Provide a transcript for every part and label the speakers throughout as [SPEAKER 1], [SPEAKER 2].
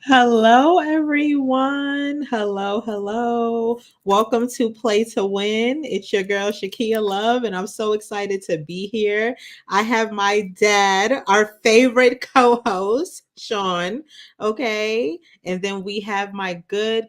[SPEAKER 1] Hello, everyone. Hello. Welcome to Play to Win. It's your girl, Shakia Love, and I'm so excited to be here. I have my dad, our favorite co host, Sean. Okay. And then we have my good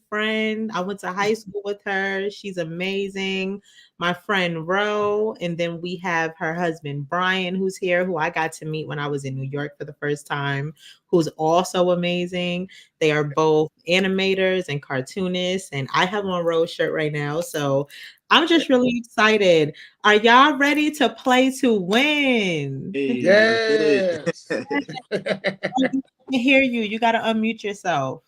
[SPEAKER 1] friend. I went to high school with her. She's amazing. My friend Ro. And then we have her husband, Brian, who's here, who I got to meet when I was in New York for the first time, who's also amazing. They are both animators and cartoonists, and I have on Rose shirt right now, so I'm just really excited. Are y'all ready to play to win?
[SPEAKER 2] Yes.
[SPEAKER 1] I can hear you. You got to unmute yourself.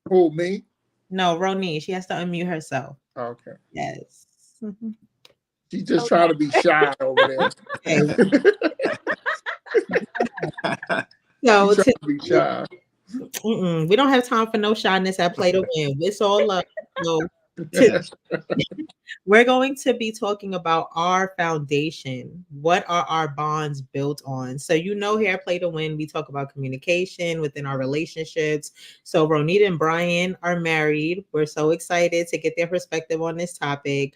[SPEAKER 2] Who, me?
[SPEAKER 1] No, Roni. She has to unmute herself.
[SPEAKER 2] Okay.
[SPEAKER 1] Yes.
[SPEAKER 2] She's just trying to be shy over there.
[SPEAKER 1] Okay. So
[SPEAKER 2] She's trying to be shy.
[SPEAKER 1] We don't have time for no shyness at Play to Win. It's all love. So we're going to be talking about our foundation. What are our bonds built on? So, here at Play to Win, we talk about communication within our relationships. So, Ronita and Brian are married. We're so excited to get their perspective on this topic.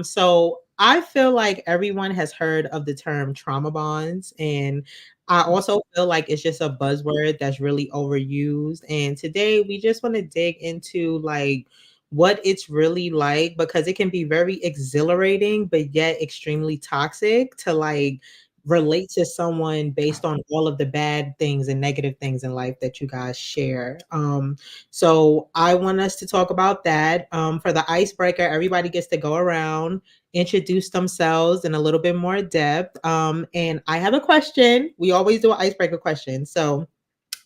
[SPEAKER 1] So I feel like everyone has heard of the term trauma bonds, and I also feel like it's just a buzzword that's really overused. And today we just want to dig into what it's really like, because it can be very exhilarating but yet extremely toxic to relate to someone based on all of the bad things and negative things in life that you guys share. So I want us to talk about that. For the icebreaker, everybody gets to go around, introduce themselves in a little bit more depth. And I have a question. We always do an icebreaker question. So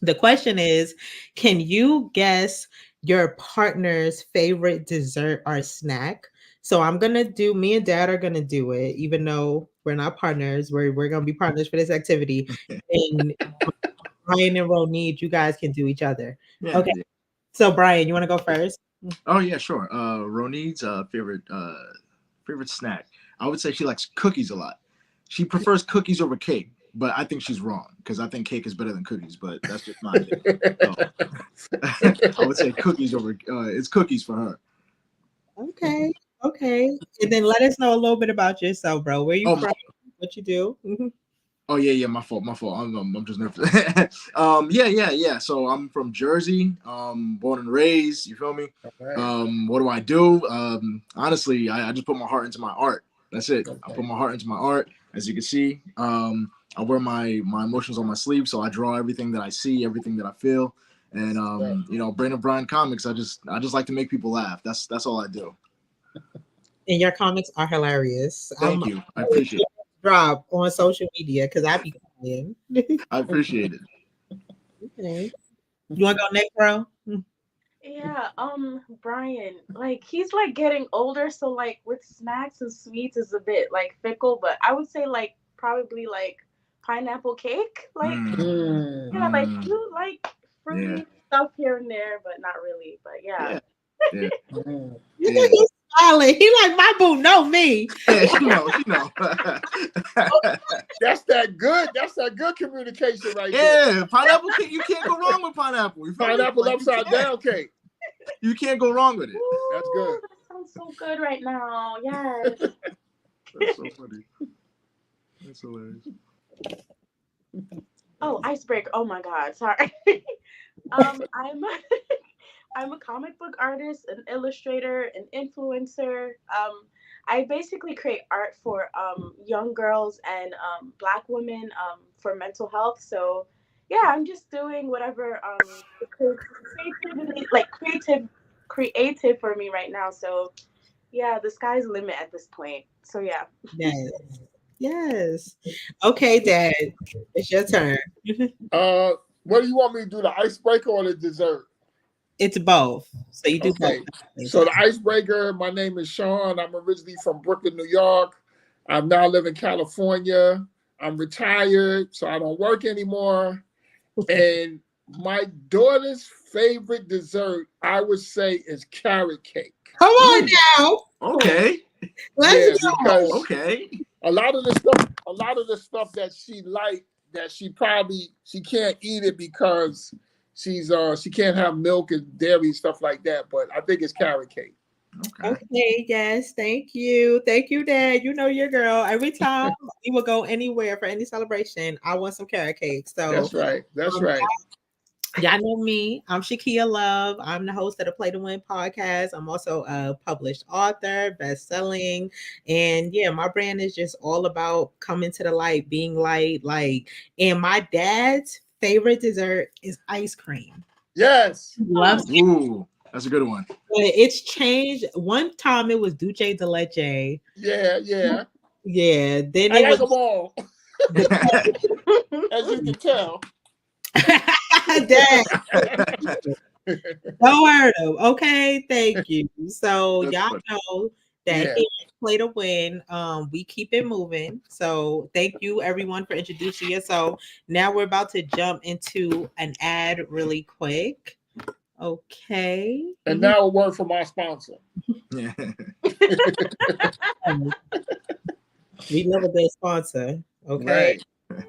[SPEAKER 1] the question is, can you guess your partner's favorite dessert or snack? So me and dad are gonna do it, even though we're not partners. We're gonna be partners for this activity. And Brian and Ronid, you guys can do each other.
[SPEAKER 3] Yeah,
[SPEAKER 1] Okay.
[SPEAKER 3] yeah.
[SPEAKER 1] So Brian, you want to go first?
[SPEAKER 3] Oh yeah, sure. Ronid's favorite snack. I would say she likes cookies a lot. She prefers cookies over cake, but I think she's wrong because I think cake is better than cookies. But that's just my opinion. So, I would say cookies over. It's cookies for her.
[SPEAKER 1] Okay. And then let us know a little bit about yourself, bro. Where you
[SPEAKER 3] Oh,
[SPEAKER 1] from? What you do?
[SPEAKER 3] oh yeah. My fault. I'm just nervous. Yeah. So I'm from Jersey. Born and raised. You feel me?
[SPEAKER 2] Okay.
[SPEAKER 3] What do I do? Honestly, I just put my heart into my art. That's it.
[SPEAKER 2] Okay.
[SPEAKER 3] I put my heart into my art. As you can see, I wear my emotions on my sleeve, so I draw everything that I see, everything that I feel, and Brandon Bryan comics. I just like to make people laugh. That's all I do.
[SPEAKER 1] And your comics are hilarious.
[SPEAKER 3] Thank you. I appreciate it.
[SPEAKER 1] Drop on social media because I be crying.
[SPEAKER 3] I appreciate it.
[SPEAKER 1] Okay. You want to go next, bro?
[SPEAKER 4] Yeah, Brian, he's getting older, so with snacks and sweets is a bit fickle, but I would say probably pineapple cake. You like fruity stuff here and there, but not really. But yeah.
[SPEAKER 1] You think he's smiling? He like, my boo know me.
[SPEAKER 3] Yeah, she know.
[SPEAKER 2] That's that good communication right
[SPEAKER 3] there. Yeah, pineapple cake. You can't go wrong with pineapple.
[SPEAKER 2] Pineapple upside down cake.
[SPEAKER 3] You can't go wrong with it.
[SPEAKER 4] Ooh,
[SPEAKER 2] that's good.
[SPEAKER 4] That sounds so good right now. Yes.
[SPEAKER 3] That's so funny. That's hilarious.
[SPEAKER 4] Oh, icebreaker. Oh my God. Sorry. I'm a comic book artist, an illustrator, an influencer. I basically create art for young girls and Black women for mental health. So yeah, I'm just doing whatever creativity, creative for me right now. So yeah, the sky's the limit at this point. So yeah.
[SPEAKER 1] Yes. Yes. Okay, Dad. It's your turn.
[SPEAKER 2] Uh, what do you want me to do? The icebreaker or the dessert?
[SPEAKER 1] It's both. So you do both
[SPEAKER 2] Okay.
[SPEAKER 1] at the same
[SPEAKER 2] So the
[SPEAKER 1] time.
[SPEAKER 2] icebreaker. My name is Sean. I'm originally from Brooklyn, New York. I now live in California. I'm retired, so I don't work anymore. And my daughter's favorite dessert, I would say, is carrot cake.
[SPEAKER 1] Come on
[SPEAKER 3] Ooh,
[SPEAKER 1] now.
[SPEAKER 3] okay,
[SPEAKER 1] Let's
[SPEAKER 2] Yeah,
[SPEAKER 1] go.
[SPEAKER 2] because
[SPEAKER 3] okay.
[SPEAKER 2] a lot of the stuff that she like that she can't eat it because she can't have milk and dairy stuff like that. But I think it's carrot cake.
[SPEAKER 3] Okay.
[SPEAKER 1] Okay, yes, thank you. Thank you, Dad. You know your girl. Every time we would go anywhere for any celebration, I want some carrot cake. So
[SPEAKER 2] That's right. That's
[SPEAKER 1] um,
[SPEAKER 2] right.
[SPEAKER 1] y'all know me. I'm Shakia Love. I'm the host of the Play to Win podcast. I'm also a published author, best-selling. And yeah, my brand is just all about coming to the light, being light, like, and my dad's favorite dessert is ice cream.
[SPEAKER 2] Yes.
[SPEAKER 1] He loves it.
[SPEAKER 3] Ooh, that's a good one.
[SPEAKER 1] But it's changed. One time it was Duce de Leche.
[SPEAKER 2] Yeah. Yeah.
[SPEAKER 1] Yeah, then
[SPEAKER 2] I
[SPEAKER 1] it
[SPEAKER 2] like
[SPEAKER 1] was
[SPEAKER 2] them all, as you can tell.
[SPEAKER 1] Dad. Don't hurt him. Okay, thank you. So
[SPEAKER 3] That's
[SPEAKER 1] y'all
[SPEAKER 3] funny.
[SPEAKER 1] know that
[SPEAKER 2] Yeah.
[SPEAKER 1] here at Play to Win, we keep it moving. So thank you everyone for introducing yourself. Now we're about to jump into an ad really quick. Okay.
[SPEAKER 2] And now a word from our sponsor.
[SPEAKER 3] Yeah.
[SPEAKER 1] We love a good sponsor. Okay.
[SPEAKER 2] Right.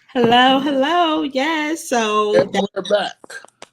[SPEAKER 1] Hello, hello. Yes. So
[SPEAKER 2] And we're back.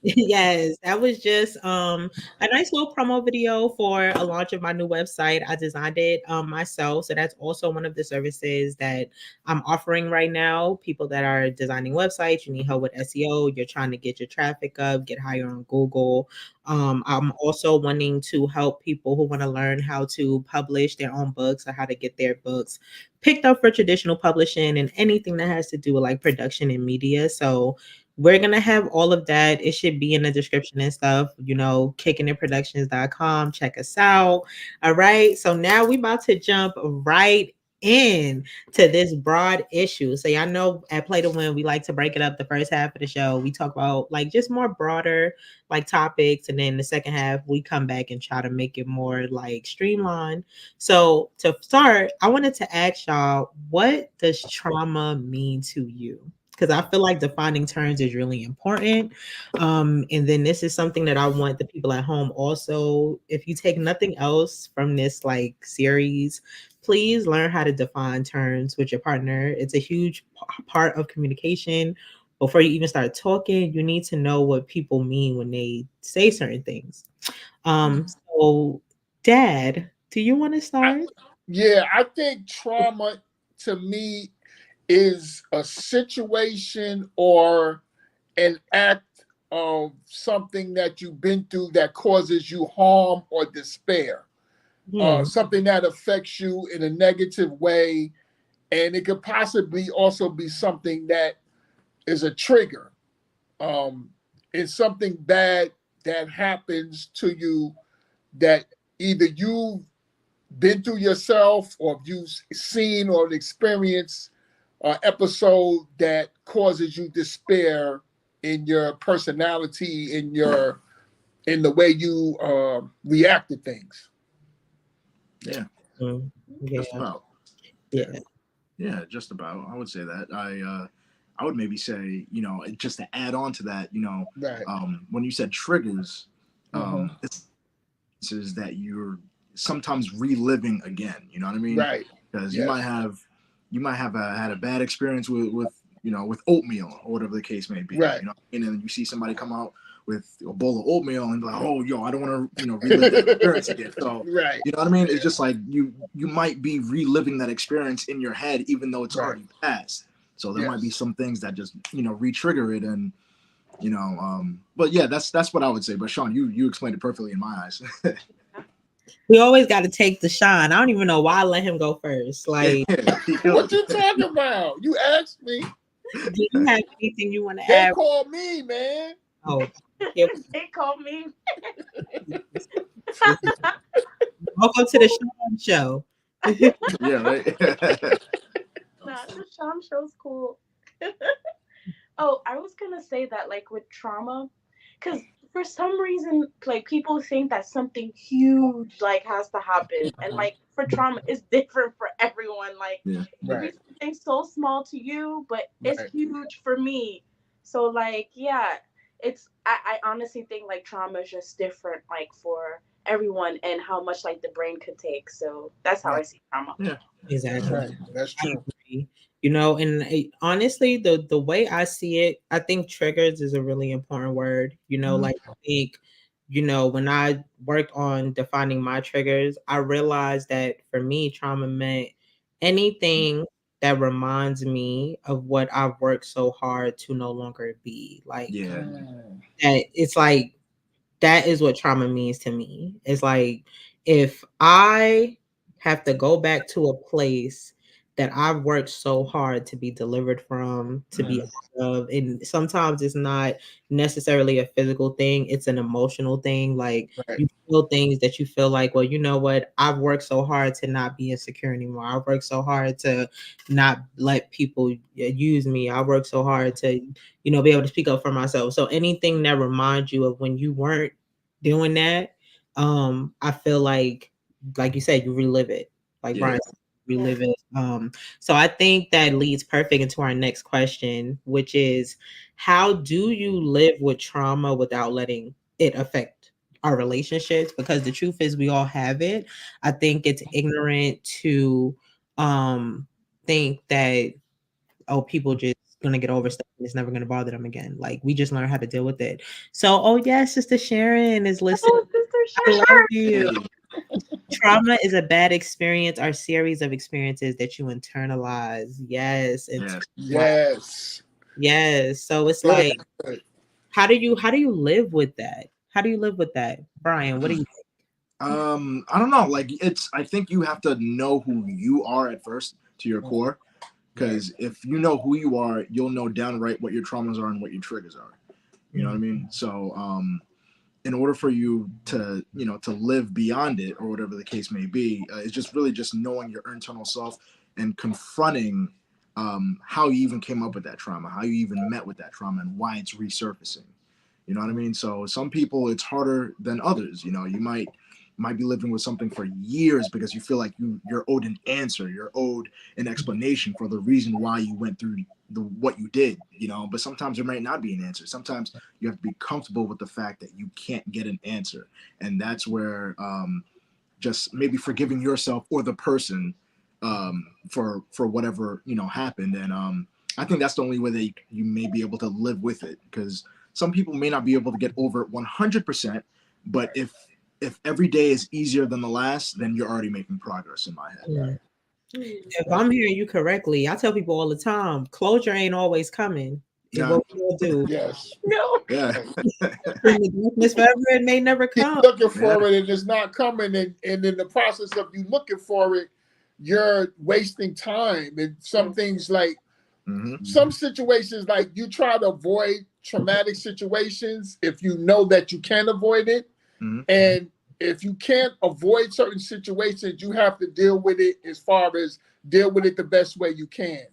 [SPEAKER 1] yes, that was just a nice little promo video for a launch of my new website. I designed it myself, so that's also one of the services that I'm offering right now. People that are designing websites, you need help with SEO, you're trying to get your traffic up, get higher on Google. I'm also wanting to help people who want to learn how to publish their own books or how to get their books picked up for traditional publishing and anything that has to do with like production and media. So we're gonna have all of that. It should be in the description and stuff, kickinitproductions.com. Check us out. All right. So now we about to jump right in to this broad issue. So y'all know at Play to Win, we like to break it up. The first half of the show, we talk about like just more broader like topics, and then the second half we come back and try to make it more like streamlined. So to start, I wanted to ask y'all, what does trauma mean to you? Because I feel like defining terms is really important. And then this is something that I want the people at home also, if you take nothing else from this like series, please learn how to define terms with your partner. It's a huge part of communication. Before you even start talking, you need to know what people mean when they say certain things. So Dad, do you want to
[SPEAKER 2] I,
[SPEAKER 1] start?
[SPEAKER 2] yeah, I think trauma to me is a situation or an act of something that you've been through that causes you harm or despair.
[SPEAKER 1] Hmm.
[SPEAKER 2] Something that affects you in a negative way. And it could possibly also be something that is a trigger. Um, it's something bad that happens to you that either you've been through yourself or you've seen or experienced an episode that causes you despair in your personality, in the way you react to things.
[SPEAKER 3] Yeah,
[SPEAKER 1] Mm,
[SPEAKER 3] that's
[SPEAKER 1] yeah.
[SPEAKER 3] about.
[SPEAKER 1] Yeah.
[SPEAKER 3] Yeah, just about. I would say that. I would maybe say, just to add on to that,
[SPEAKER 2] Right.
[SPEAKER 3] when you said triggers,
[SPEAKER 2] Uh-huh.
[SPEAKER 3] it's is that you're sometimes reliving again. You know what I mean?
[SPEAKER 2] Right.
[SPEAKER 3] Because
[SPEAKER 2] Yes.
[SPEAKER 3] you might have had a bad experience with oatmeal or whatever the case may be.
[SPEAKER 2] Right.
[SPEAKER 3] And then you see somebody come out with a bowl of oatmeal and be like, oh, yo, I don't want to relive that experience again. So
[SPEAKER 2] Right.
[SPEAKER 3] you know what I mean? It's just like you might be reliving that experience in your head even though it's
[SPEAKER 2] Right.
[SPEAKER 3] already passed. So there might be
[SPEAKER 2] Yes.
[SPEAKER 3] some things that just re-trigger it, and but yeah, that's what I would say. But Sean, you explained it perfectly in my eyes.
[SPEAKER 1] We always got to take the shine. I don't even know why I let him go first. Like,
[SPEAKER 2] What you talking about? You asked me.
[SPEAKER 1] do you have anything you want to
[SPEAKER 2] They
[SPEAKER 1] add?
[SPEAKER 2] call me, man.
[SPEAKER 1] Oh, yeah.
[SPEAKER 4] They call me.
[SPEAKER 1] Welcome to the Sean Show.
[SPEAKER 3] Yeah, right.
[SPEAKER 4] Nah, the Sham show's cool. Oh, I was gonna say that like with trauma, because for some reason like people think that something huge like has to happen, and like for trauma it's different for everyone. Like
[SPEAKER 3] Yeah.
[SPEAKER 4] it could be
[SPEAKER 2] Right.
[SPEAKER 4] something so small to you, but it's
[SPEAKER 2] Right.
[SPEAKER 4] huge for me. So like yeah, I honestly think like trauma is just different like for everyone and how much like the brain could take. So that's how I
[SPEAKER 2] Right.
[SPEAKER 4] see trauma.
[SPEAKER 3] Yeah.
[SPEAKER 2] That's
[SPEAKER 1] Exactly.
[SPEAKER 2] right. That's
[SPEAKER 1] I
[SPEAKER 2] true.
[SPEAKER 1] agree. And honestly, the way I see it, I think triggers is a really important word.
[SPEAKER 3] Mhm.
[SPEAKER 1] Like I think, when I worked on defining my triggers, I realized that for me, trauma meant anything that reminds me of what I've worked so hard to no longer be. Like
[SPEAKER 3] Yeah.
[SPEAKER 2] Mm.
[SPEAKER 1] that it's like that is what trauma means to me. It's like if I have to go back to a place that I've worked so hard to be delivered from, to be
[SPEAKER 3] Mhm.
[SPEAKER 1] out of, and sometimes it's not necessarily a physical thing, it's an emotional thing. Like
[SPEAKER 2] Right.
[SPEAKER 1] you feel things that you feel like, well, you know what? I've worked so hard to not be insecure anymore. I've worked so hard to not let people use me. I worked so hard to be able to speak up for myself. So anything that reminds you of when you weren't doing that, I feel like you said, you relive it. Like
[SPEAKER 3] Yeah.
[SPEAKER 1] Brian said,
[SPEAKER 4] Yeah.
[SPEAKER 1] relive it. So I think that leads perfect into our next question, which is how do you live with trauma without letting it affect our relationships? Because the truth is we all have it. I think it's ignorant to think that people just gonna get over stuff and it's never gonna bother them again. Like we just learn how to deal with it. So, yes, Sister Sharon is listening.
[SPEAKER 4] Oh, Sister
[SPEAKER 1] I love
[SPEAKER 4] Sharon.
[SPEAKER 1] you. Trauma is a bad experience or series of experiences that you internalize. Yes,
[SPEAKER 3] Yes.
[SPEAKER 2] Yes.
[SPEAKER 1] yes. So it's
[SPEAKER 2] Good.
[SPEAKER 1] like,
[SPEAKER 2] Good.
[SPEAKER 1] how do you live with that? How do you live with that, Brian? What do you think?
[SPEAKER 3] I don't know. Like I think you have to know who you are at first to your core.
[SPEAKER 2] Right.
[SPEAKER 3] Because if you know who you are, you'll know downright what your traumas are and what your triggers are. You know what I mean? So, in order for you to, to live beyond it or whatever the case may be, it's just really just knowing your internal self and confronting how you even came up with that trauma, how you even met with that trauma, and why it's resurfacing. You know what I mean? So some people it's harder than others. You might be living with something for years because you feel like you're owed an answer, you're owed an explanation for the reason why you went through what you did. But sometimes there might not be an answer. Sometimes you have to be comfortable with the fact that you can't get an answer, and that's where just maybe forgiving yourself or the person for whatever happened. And I think that's the only way that you may be able to live with it, because some people may not be able to get over it 100%, but if every day is easier than the last, then you're already making progress in my head.
[SPEAKER 1] Mm.
[SPEAKER 4] Hmm.
[SPEAKER 1] If I'm hearing you correctly, I tell people all the time, closure ain't always coming. And
[SPEAKER 3] Yeah.
[SPEAKER 1] what we gonna do?
[SPEAKER 2] Yes.
[SPEAKER 4] No.
[SPEAKER 3] Yeah.
[SPEAKER 1] In the darkness forever, it may never
[SPEAKER 2] Keep
[SPEAKER 1] come.
[SPEAKER 2] looking for it and it's not coming, and in the process of you looking for it, you're wasting time. And some things like
[SPEAKER 3] Mm-hmm.
[SPEAKER 2] some situations, like you try to avoid traumatic situations if you know that you can avoid it.
[SPEAKER 3] Mm-hmm.
[SPEAKER 2] And if you can't avoid certain situations, you have to deal with it as far as deal with it the best way you can.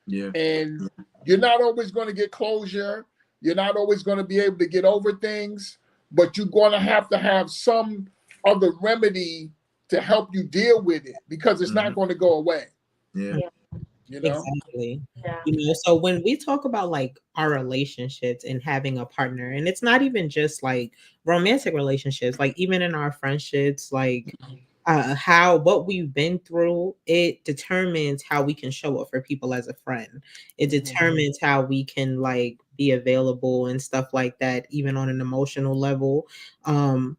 [SPEAKER 3] Yeah.
[SPEAKER 2] And you're not always going to get closure. You're not always going to be able to get over things, but you're going to have some other remedy to help you deal with it, because it's
[SPEAKER 3] Mm-hmm.
[SPEAKER 2] not going to go away.
[SPEAKER 3] Yeah.
[SPEAKER 4] Yeah.
[SPEAKER 2] You know.
[SPEAKER 1] Exactly.
[SPEAKER 4] Yeah.
[SPEAKER 1] So when we talk about like our relationships and having a partner, and it's not even just like romantic relationships, like even in our friendships, like how what we've been through, it determines how we can show up for people as a friend. It determines how we can like be available and stuff like that, even on an emotional level.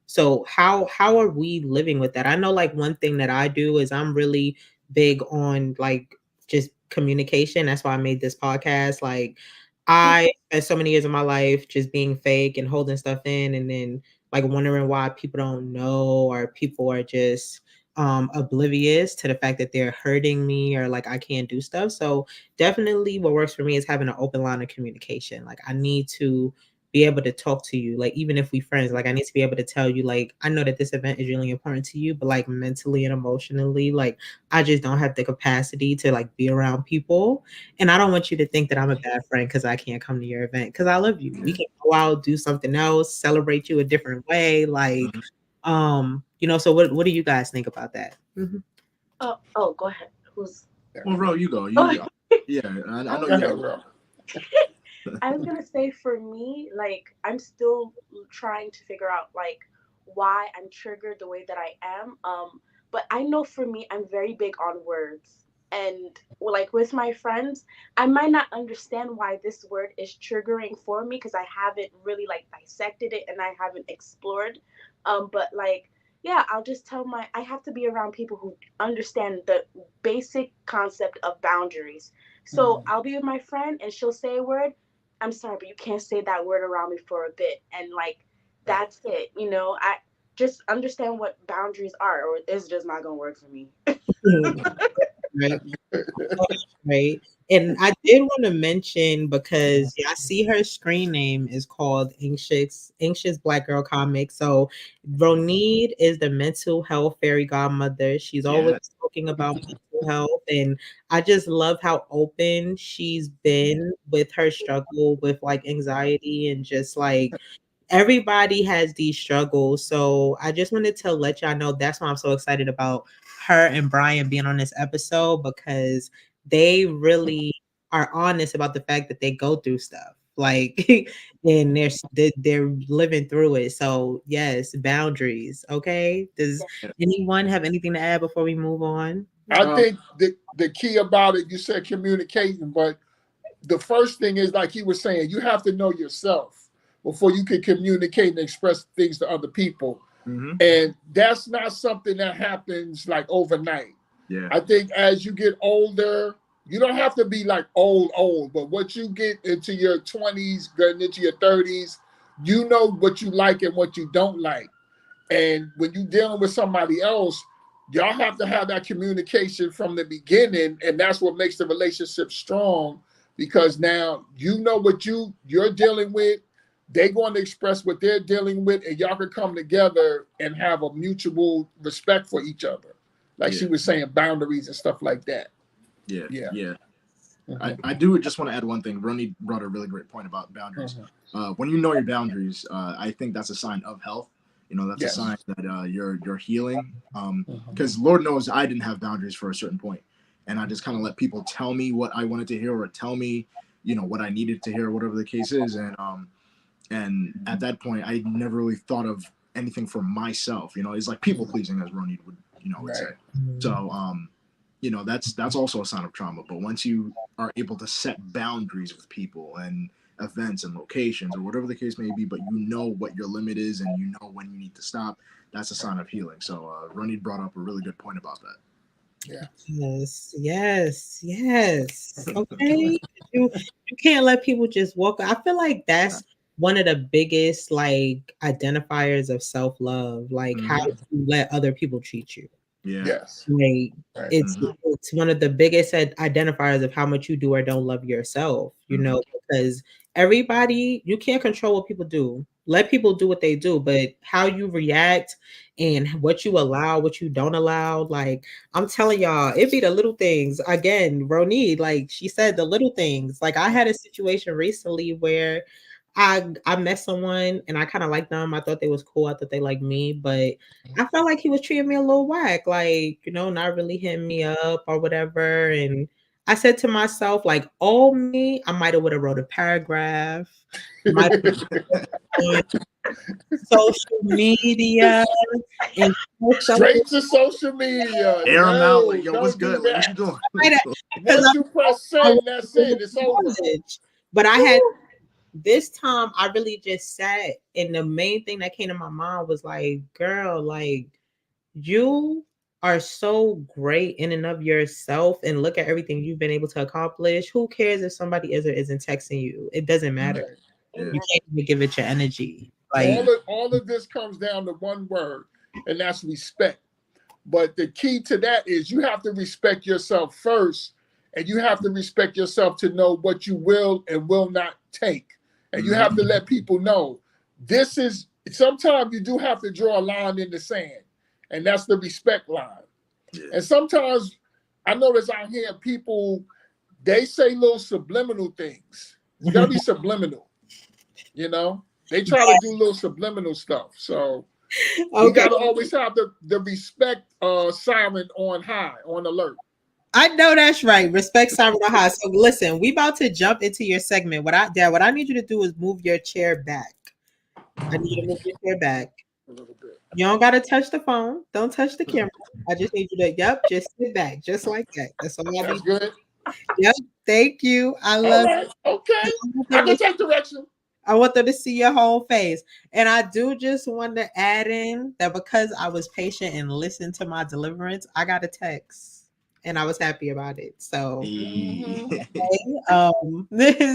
[SPEAKER 1] So how are we living with that? I know like one thing that I do is I'm really big on like just communication. That's why I made this podcast. Like I spent so many years of my life just being fake and holding stuff in, and then like wondering why people don't know, or people are just oblivious to the fact that they're hurting me, or like I can't do stuff. So definitely what works for me is having an open line of communication. Like I need to be able to talk to you, like even if we friends, like I need to be able to tell you, like I know that this event is really important to you, but like mentally and emotionally, like I just don't have the capacity to like be around people. And I don't want you to think that I'm a bad friend because I can't come to your event, because I love you. We can go out, do something else, celebrate you a different way. Like,
[SPEAKER 3] Mhm.
[SPEAKER 1] so what do you guys think about that? Mhm.
[SPEAKER 4] Oh, go ahead. Who's?
[SPEAKER 3] Well, bro, you go.
[SPEAKER 4] Oh,
[SPEAKER 3] Yeah, I
[SPEAKER 4] I
[SPEAKER 3] know
[SPEAKER 4] was
[SPEAKER 2] Go
[SPEAKER 3] you
[SPEAKER 2] ahead,
[SPEAKER 3] have.
[SPEAKER 2] bro.
[SPEAKER 4] I was gonna say for me, like I'm still trying to figure out like why I'm triggered the way that I am. But I know for me, I'm very big on words, and like with my friends, I might not understand why this word is triggering for me because I haven't really like dissected it and I haven't explored. But like yeah, I'll just tell my I have to be around people who understand the basic concept of boundaries. So
[SPEAKER 2] Mhm.
[SPEAKER 4] I'll be with my friend and she'll say a word. I'm sorry, but you can't say that word around me for a bit. And like,
[SPEAKER 2] Right.
[SPEAKER 4] that's it. I just understand what boundaries are, or it's just not going to work for me.
[SPEAKER 1] Right. Right. And I did want to mention, because yeah, I see her screen name is called Anxious Black Girl Comic. So Ronid is the mental health fairy godmother. She's always
[SPEAKER 3] Yeah.
[SPEAKER 1] talking about mental health, and I just love how open she's been with her struggle with like anxiety, and just like everybody has these struggles. So I just wanted to let y'all know that's why I'm so excited about her and Brian being on this episode, because they really are honest about the fact that they go through stuff. Like and they're living through it. So yes, boundaries. Okay. Does
[SPEAKER 3] Yeah.
[SPEAKER 1] anyone have anything to add before we move on?
[SPEAKER 2] I
[SPEAKER 3] Um,
[SPEAKER 2] think the key about it, you said communicating, but the first thing is like he was saying, you have to know yourself before you can communicate and express things to other people.
[SPEAKER 3] mhm.
[SPEAKER 2] And that's not something that happens like overnight.
[SPEAKER 3] Yeah.
[SPEAKER 2] I think as you get older, you don't have to be like old, but once you get into your 20s, going into your 30s, you know what you like and what you don't like. And when you're dealing with somebody else, y'all have to have that communication from the beginning, and that's what makes the relationship strong. Because now you know what you're dealing with, they're going to express what they're dealing with, and y'all can come together and have a mutual respect for each other. Like she
[SPEAKER 3] Yeah.
[SPEAKER 2] was saying, boundaries and stuff like that.
[SPEAKER 3] Yeah.
[SPEAKER 2] Yeah.
[SPEAKER 3] Yeah.
[SPEAKER 2] Hmm.
[SPEAKER 3] I do just want to add one thing. Ronnie brought a really great point about boundaries.
[SPEAKER 2] Hmm.
[SPEAKER 3] When you know your boundaries, I think that's a sign of health. That's a
[SPEAKER 2] Yes.
[SPEAKER 3] sign that you're healing.
[SPEAKER 2] Hmm.
[SPEAKER 3] Because Lord knows I didn't have boundaries for a certain point, and I just kind of let people tell me what I wanted to hear, or tell me, what I needed to hear, whatever the case is. And at that point, I never really thought of anything for myself. It's like people pleasing, as Ronnie would say.
[SPEAKER 2] Right.
[SPEAKER 3] So that's also a sign of trauma. But once you are able to set boundaries with people and events and locations or whatever the case may be, but you know what your limit is and you know when you need to stop, that's a sign of healing. So Ronnie brought up a really good point about
[SPEAKER 2] Yeah.
[SPEAKER 1] Yes, yes, yes. Okay. You can't let people just walk. I feel like
[SPEAKER 3] that.
[SPEAKER 1] that's one of the biggest like identifiers of self-love, like how
[SPEAKER 3] Hmm.
[SPEAKER 1] you let other people treat you.
[SPEAKER 3] Yeah.
[SPEAKER 2] Yes.
[SPEAKER 1] Like
[SPEAKER 2] Right.
[SPEAKER 1] it's
[SPEAKER 3] Hmm.
[SPEAKER 1] it's one of the biggest identifiers of how much you do or don't love yourself,
[SPEAKER 3] Hmm.
[SPEAKER 1] because everybody, you can't control what people do. Let people do what they do, but how you react and what you allow, what you don't allow, like I'm telling y'all, it be the little things. Again, Ronnie, like she said, the little things. Like I had a situation recently where I met someone and I kind of liked them. I thought they was cool. I thought they liked me, but I felt like he was treating me a little whack, like, not really hitting me up or whatever. And I said to myself, like, oh me, I might have would have wrote a paragraph, might have social media and post something.
[SPEAKER 2] Straight to social media.
[SPEAKER 3] Air them out. Like,
[SPEAKER 2] No,
[SPEAKER 3] yo, what's
[SPEAKER 2] don't do
[SPEAKER 3] good? Like, what you
[SPEAKER 2] that.
[SPEAKER 3] doing?
[SPEAKER 1] Because
[SPEAKER 2] Once you press
[SPEAKER 1] I
[SPEAKER 2] send,
[SPEAKER 1] was
[SPEAKER 2] that's
[SPEAKER 1] in
[SPEAKER 2] it. It's over.
[SPEAKER 1] college. But I had this time I really just sat, and the main thing that came to my mind was like, girl, like, you are so great in and of yourself, and look at everything you've been able to accomplish. Who cares if somebody is or isn't texting you? It doesn't matter.
[SPEAKER 3] Yeah.
[SPEAKER 1] You can't even give it your energy. Like,
[SPEAKER 2] All of this comes down to one word, and that's respect. But the key to that is you have to respect yourself first, and you have to respect yourself to know what you will and will not take. And you have to let people know this is, sometimes you do have to draw a line in the sand, and that's the respect line.
[SPEAKER 3] Yeah.
[SPEAKER 2] And sometimes I notice out here people, they say little subliminal things. It's gotta be subliminal, They try to do little subliminal stuff. So we gotta always have the respect siren on high, on alert.
[SPEAKER 1] I know that's right. Respect Simon High. So listen, we about to jump into your segment. What I need you to do is move your chair back. I need you to move your chair back.
[SPEAKER 2] A little bit.
[SPEAKER 1] You don't gotta touch the phone. Don't touch the camera. I just need you to, just sit back, just like that. That's all I
[SPEAKER 2] That's
[SPEAKER 1] need.
[SPEAKER 2] good.
[SPEAKER 1] Yep. Thank you. I
[SPEAKER 2] All
[SPEAKER 1] love
[SPEAKER 2] right. Okay. I can take direction.
[SPEAKER 1] I want them to see your whole face. And I do just want to add in that because I was patient and listened to my deliverance, I got a text and I was happy about it. So,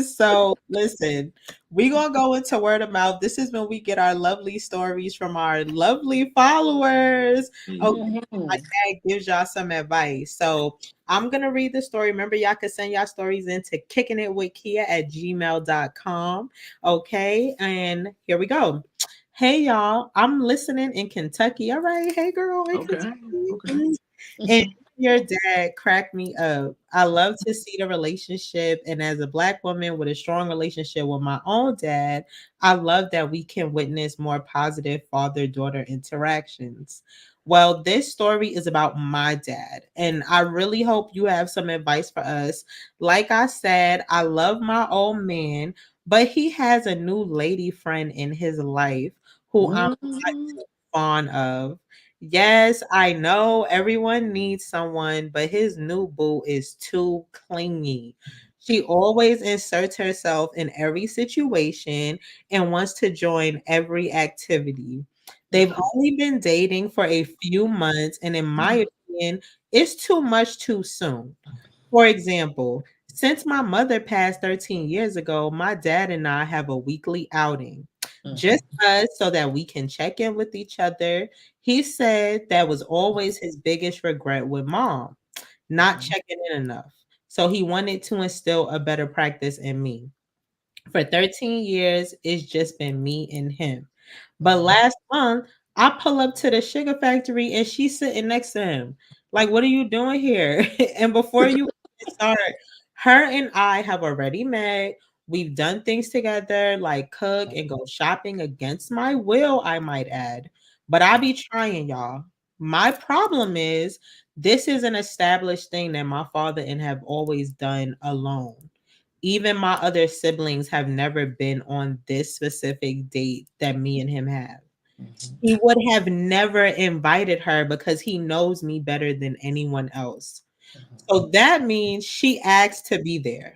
[SPEAKER 1] so listen, we're going to go into word of mouth. This is when we get our lovely stories from our lovely followers. Okay, my dad gives y'all some advice. So I'm going to read the story. Remember, y'all can send y'all stories into kickingitwithkia@gmail.com. Okay, and here we go. Hey, y'all, I'm listening in Kentucky. All right. Hey, girl. Hey,
[SPEAKER 3] Okay.
[SPEAKER 1] Kentucky. And your dad cracked me up. I love to see the relationship. And as a Black woman with a strong relationship with my own dad, I love that we can witness more positive father daughter interactions. Well, this story is about my dad, and I really hope you have some advice for us. Like I said, I love my old man, but he has a new lady friend in his life who I'm not too fond of. Yes, I know everyone needs someone, but his new boo is too clingy. She always inserts herself in every situation and wants to join every activity. They've only been dating for a few months, and in my opinion, it's too much too soon. For example, since my mother passed 13 years ago, my dad and I have a weekly outing. Just us so that we can check in with each other. He said that was always his biggest regret with mom, not checking in enough. So he wanted to instill a better practice in me. For 13 years, it's just been me and him. But last month, I pull up to the sugar factory and she's sitting next to him. Like, what are you doing here? And before you start, her and I have already met. We've done things together, like cook and go shopping against my will, I might add. But I be trying, y'all. My problem is this is an established thing that my father and have always done alone. Even my other siblings have never been on this specific date that me and him have. He would have never invited her because he knows me better than anyone else. So that means she asked to be there.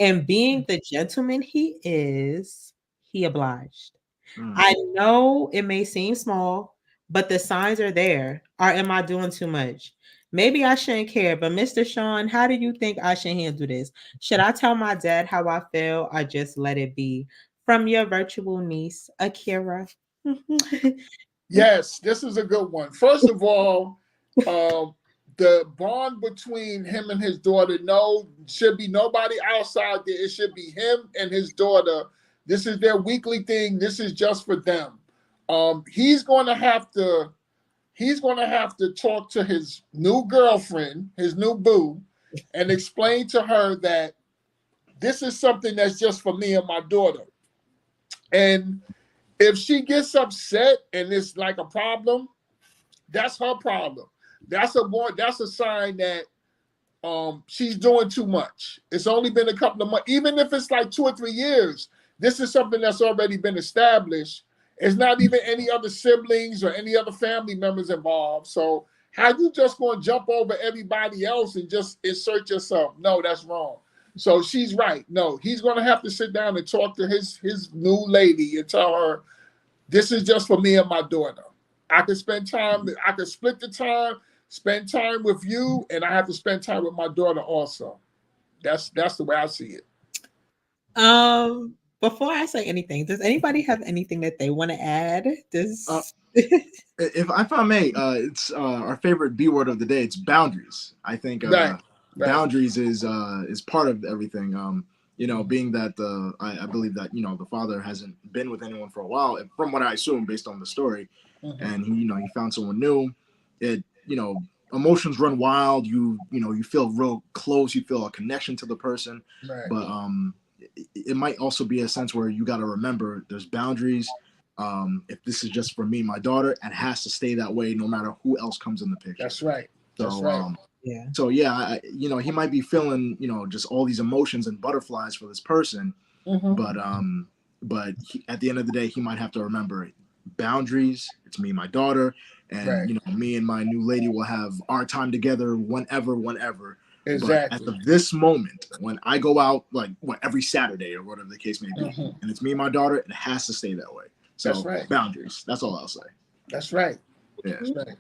[SPEAKER 1] And being the gentleman he is, he obliged. I know it may seem small, but the signs are there. Or am I doing too much? Maybe I shouldn't care, but Mr. Sean, how do you think I should handle this? Should I tell my dad how I feel or just let it be? From your virtual niece, Akira.
[SPEAKER 2] Yes, this is a good one. First of all, the bond between him and his daughter, no, should be nobody outside there. It should be him and his daughter. This is their weekly thing. This is just for them. He's going to have to talk to his new girlfriend, his new boo, and explain to her that this is something that's just for me and my daughter. And if she gets upset and it's like a problem, that's her problem. That's a sign that she's doing too much. It's only been a couple of months. Even if it's like 2 or 3 years, this is something that's already been established. It's not even any other siblings or any other family members involved. So how you just going to jump over everybody else and just insert yourself? No, that's wrong. So she's right. No, he's going to have to sit down and talk to his new lady and tell her, this is just for me and my daughter. I could spend time. I could split the time, spend time with you, and I have to spend time with my daughter also. That's the way I see it.
[SPEAKER 1] Before I say anything, does anybody have anything that they want to add?
[SPEAKER 3] If I may, it's our favorite B word of the day. It's boundaries. I think
[SPEAKER 2] Right.
[SPEAKER 3] boundaries is part of everything. Being that I believe that the father hasn't been with anyone for a while, from what I assume based on the story, and he found someone new. Emotions run wild. You feel real close. You feel a connection to the person,
[SPEAKER 2] Right.
[SPEAKER 3] but it might also be a sense where you got to remember there's boundaries. If this is just for me, my daughter, it has to stay that way no matter who else comes in the picture.
[SPEAKER 2] That's right. That's
[SPEAKER 3] So,
[SPEAKER 2] right.
[SPEAKER 1] Yeah.
[SPEAKER 3] So yeah, he might be feeling, just all these emotions and butterflies for this person, but at the end of the day, he might have to remember boundaries. It's me and my daughter, and
[SPEAKER 2] Right.
[SPEAKER 3] Me and my new lady will have our time together whenever.
[SPEAKER 2] Exactly.
[SPEAKER 3] But at this moment, when I go out, like every Saturday or whatever the case may be, and it's me and my daughter, it has to stay that way. So
[SPEAKER 2] That's right.
[SPEAKER 3] Boundaries. That's all I'll say.
[SPEAKER 2] That's right.
[SPEAKER 3] Yeah.
[SPEAKER 2] That's right.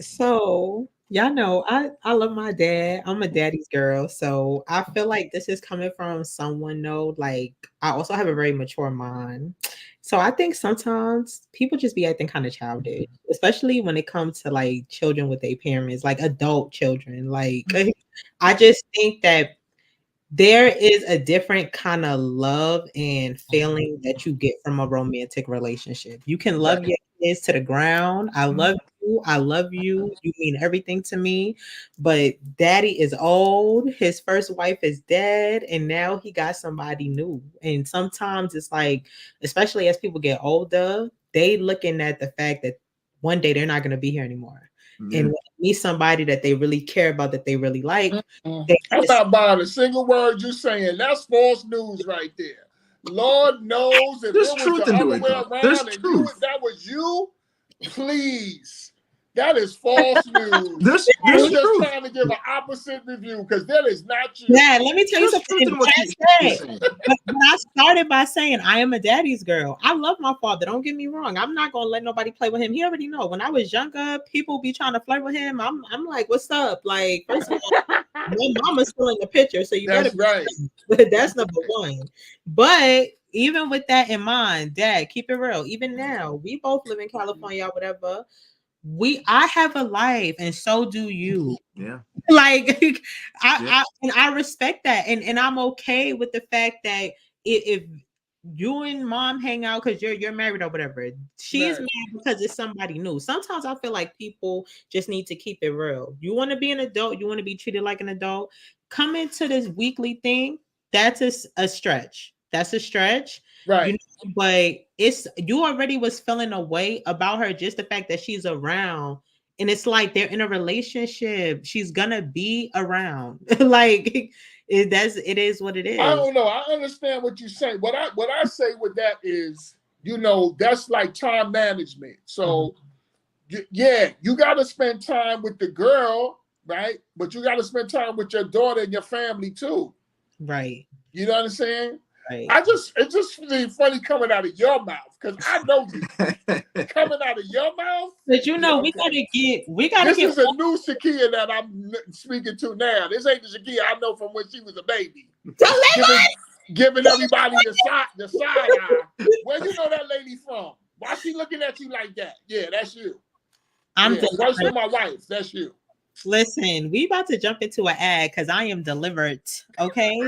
[SPEAKER 1] So y'all know I love my dad. I'm a daddy's girl. So I feel like this is coming from someone though. Like I also have a very mature mind. So I think sometimes people just be acting kind of childish, especially when it comes to like children with their parents, like adult children. Like I just think that there is a different kind of love and feeling that you get from a romantic relationship. You can love
[SPEAKER 2] Right.
[SPEAKER 1] your kids to the ground. I love you. I love you. You mean everything to me. But daddy is old. His first wife is dead. And now he got somebody new. And sometimes it's like, especially as people get older, they looking at the fact that one day they're not going to be here anymore.
[SPEAKER 3] Yeah.
[SPEAKER 1] And when they meet somebody that they really care about, that they really like,
[SPEAKER 2] I'm not buying a single word you're saying. That's false news right there. Lord knows if
[SPEAKER 3] There's
[SPEAKER 2] it was
[SPEAKER 3] truth
[SPEAKER 2] the
[SPEAKER 3] into
[SPEAKER 2] other
[SPEAKER 3] it,
[SPEAKER 2] way
[SPEAKER 3] though.
[SPEAKER 2] around
[SPEAKER 3] There's
[SPEAKER 2] and
[SPEAKER 3] truth.
[SPEAKER 2] that was you, please. That is false news.
[SPEAKER 3] There's
[SPEAKER 2] You're just
[SPEAKER 3] truth.
[SPEAKER 2] trying to give an opposite review because that is not you.
[SPEAKER 1] Yeah, let me tell you
[SPEAKER 3] There's
[SPEAKER 1] something.
[SPEAKER 3] truth in what you're saying.
[SPEAKER 1] But I started by saying I am a daddy's girl. I love my father. Don't get me wrong. I'm not gonna let nobody play with him. He already know. When I was younger, people be trying to flirt with him. I'm like, what's up? Like, first of all, my mama's still in the picture, so you
[SPEAKER 2] That's
[SPEAKER 1] better.
[SPEAKER 2] right.
[SPEAKER 1] But that's number one. But even with that in mind, Dad, keep it real. Even now, we both live in California, whatever. I have a life, and so do you.
[SPEAKER 3] Yeah.
[SPEAKER 1] Like I respect that, and I'm okay with the fact that if you and mom hang out because you're married or whatever, she's mad because it's somebody new. Sometimes I feel like people just need to keep it real. You want to be an adult, you want to be treated like an adult, come into this weekly thing. That's a stretch. That's a stretch.
[SPEAKER 2] Right.
[SPEAKER 1] But you already was feeling a way about her, just the fact that she's around. And it's like they're in a relationship. She's gonna be around. Like it is what it is.
[SPEAKER 2] I don't know. I understand what you're saying. What I say with that is, that's like time management. So yeah, you got to spend time with the girl, right? But you got to spend time with your daughter and your family too.
[SPEAKER 1] Right.
[SPEAKER 2] You know what I'm saying?
[SPEAKER 1] Right.
[SPEAKER 2] It's just really funny coming out of your mouth because I know you coming out of your mouth.
[SPEAKER 1] But we gotta
[SPEAKER 2] This
[SPEAKER 1] get.
[SPEAKER 2] is a new Shakia that I'm speaking to now. This ain't the Shakia I know from when she was a baby. Giving everybody the side eye. Where you know that lady from? Why she looking at you like that? Yeah, that's you. Works for my wife. That's you.
[SPEAKER 1] Listen, we about to jump into an ad because I am delivered. Okay.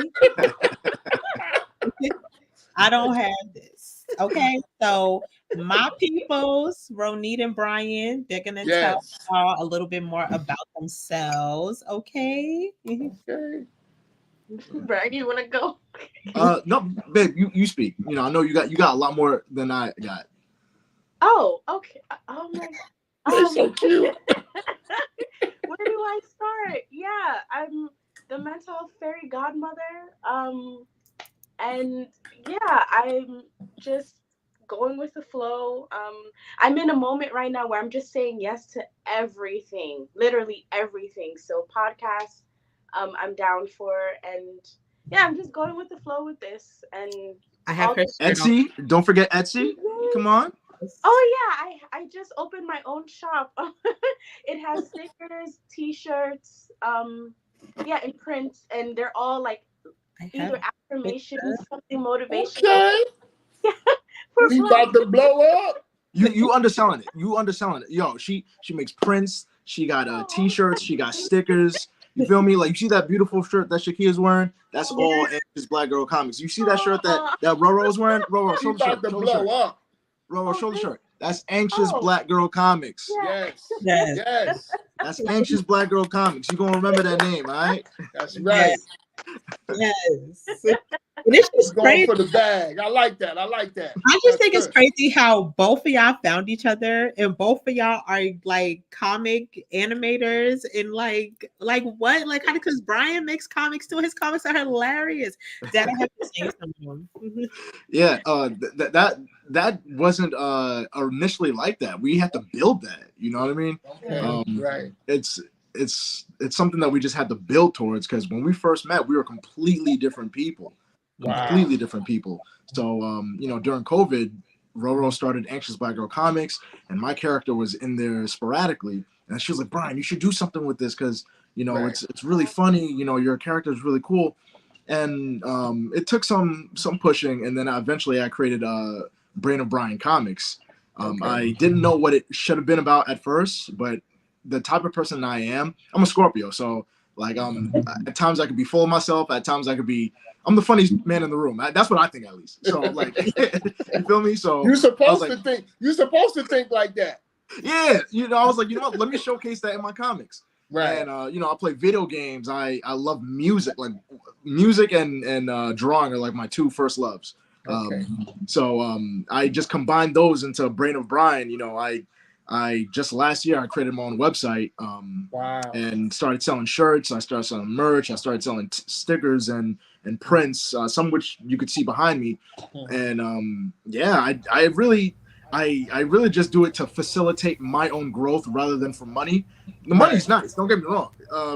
[SPEAKER 1] I don't have this. Okay. So my peoples, Ronit and Brian, they're gonna tell y'all a little bit more about themselves. Okay.
[SPEAKER 2] Okay.
[SPEAKER 4] Brian, you wanna go?
[SPEAKER 3] No, babe, you speak. You know, I know you got a lot more than I got.
[SPEAKER 4] Oh, okay. Oh my.
[SPEAKER 2] They're so cute.
[SPEAKER 4] Where do I start? Yeah, I'm the mental health fairy godmother. And yeah, I'm just going with the flow. I'm in a moment right now where I'm just saying yes to everything, literally everything. So podcasts, I'm down for, and yeah, I'm just going with the flow with this, and
[SPEAKER 1] I have
[SPEAKER 4] all
[SPEAKER 1] her
[SPEAKER 4] the
[SPEAKER 1] shirt on.
[SPEAKER 3] Etsy, don't forget Etsy. Come on.
[SPEAKER 4] Oh yeah, I just opened my own shop. It has stickers, t-shirts, yeah, and prints, and they're all like
[SPEAKER 1] I have
[SPEAKER 4] either affirmations, something motivational.
[SPEAKER 2] Okay,
[SPEAKER 4] Yeah, for
[SPEAKER 2] we
[SPEAKER 4] Black.
[SPEAKER 2] about to blow up.
[SPEAKER 3] You underselling it. You underselling it. Yo, she makes prints. She got
[SPEAKER 4] Oh,
[SPEAKER 3] t-shirts. She got stickers. You feel me? Like you see that beautiful shirt that Shakia's wearing? That's all Anxious Black Girl Comics. You see that shirt that Roro's wearing? Roro,
[SPEAKER 2] We
[SPEAKER 3] show the shirt.
[SPEAKER 2] about to
[SPEAKER 3] Show the
[SPEAKER 2] blow
[SPEAKER 3] shirt.
[SPEAKER 2] up.
[SPEAKER 3] Roro,
[SPEAKER 4] oh,
[SPEAKER 3] show the
[SPEAKER 4] thank.
[SPEAKER 3] shirt. That's Anxious
[SPEAKER 4] Oh,
[SPEAKER 3] Black Girl Comics.
[SPEAKER 4] yeah.
[SPEAKER 2] Yes,
[SPEAKER 1] Yes.
[SPEAKER 2] yes,
[SPEAKER 3] That's Anxious Black Girl Comics. You gonna remember that name, all right?
[SPEAKER 2] that's
[SPEAKER 1] Yes.
[SPEAKER 2] right.
[SPEAKER 1] Yes. And it's
[SPEAKER 2] We
[SPEAKER 1] just
[SPEAKER 2] going
[SPEAKER 1] crazy.
[SPEAKER 2] for the bag. I like that. I like that.
[SPEAKER 1] I just
[SPEAKER 2] That's
[SPEAKER 1] think it's
[SPEAKER 2] good.
[SPEAKER 1] crazy how both of y'all found each other and both of y'all are like comic animators and like what? Like how because Brian makes comics too. His comics are hilarious. Dad, I have to say some of them.
[SPEAKER 3] Yeah, that wasn't initially like that. We had to build that. You know what I mean?
[SPEAKER 2] Okay, right.
[SPEAKER 3] It's something that we just had to build towards because when we first met, we were completely different people.
[SPEAKER 2] Wow.
[SPEAKER 3] Completely different people. So you know, during COVID, Roro started Anxious Black Girl Comics, and my character was in there sporadically. And she was like, Brian, you should do something with this because you know
[SPEAKER 2] Right.
[SPEAKER 3] it's really funny. You know, your character is really cool. And it took some pushing, and then eventually I created Brain of Brian Comics.
[SPEAKER 2] Okay.
[SPEAKER 3] I didn't know what it should have been about at first, but the type of person I am, I'm a Scorpio, so like at times I could be full of myself, at times I could be I'm the funniest man in the room. That's what I think at least. So like you feel me? So
[SPEAKER 2] You're
[SPEAKER 3] I was
[SPEAKER 2] supposed
[SPEAKER 3] like,
[SPEAKER 2] to think. You're supposed to think like that.
[SPEAKER 3] yeah, you know, I was like, you know what? Let me showcase that in my comics.
[SPEAKER 2] Right.
[SPEAKER 3] And you know, I play video games. I love music. Like music and drawing are like my two first loves.
[SPEAKER 2] Okay.
[SPEAKER 3] So I just combined those into Brain of Brian. You know, I just last year I created my own website
[SPEAKER 2] Wow.
[SPEAKER 3] and started selling shirts. I started selling merch. I started selling stickers and prints, some which you could see behind me. And yeah, I really just do it to facilitate my own growth rather than for money. The money's nice, don't get me wrong,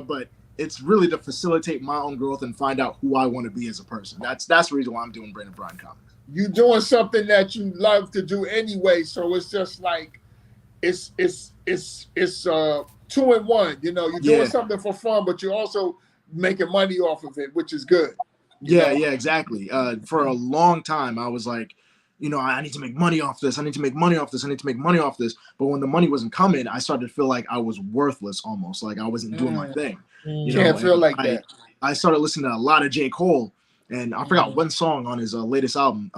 [SPEAKER 3] but it's really to facilitate my own growth and find out who I want to be as a person. That's the reason why I'm doing Brandon Bryan Comics.
[SPEAKER 2] You doing something that you love to do anyway, so it's just like it's 2 in 1. You know, you're doing something for fun, but you're also making money off of it, which is good.
[SPEAKER 3] Yeah, exactly. For a long time, I was like, you know, I need to make money off this. I need to make money off this. I need to make money off this. But when the money wasn't coming, I started to feel like I was worthless almost, like I wasn't doing my thing. You
[SPEAKER 2] Can't
[SPEAKER 3] know,
[SPEAKER 2] feel like that.
[SPEAKER 3] I started listening to a lot of J. Cole, and I forgot one song on his latest album.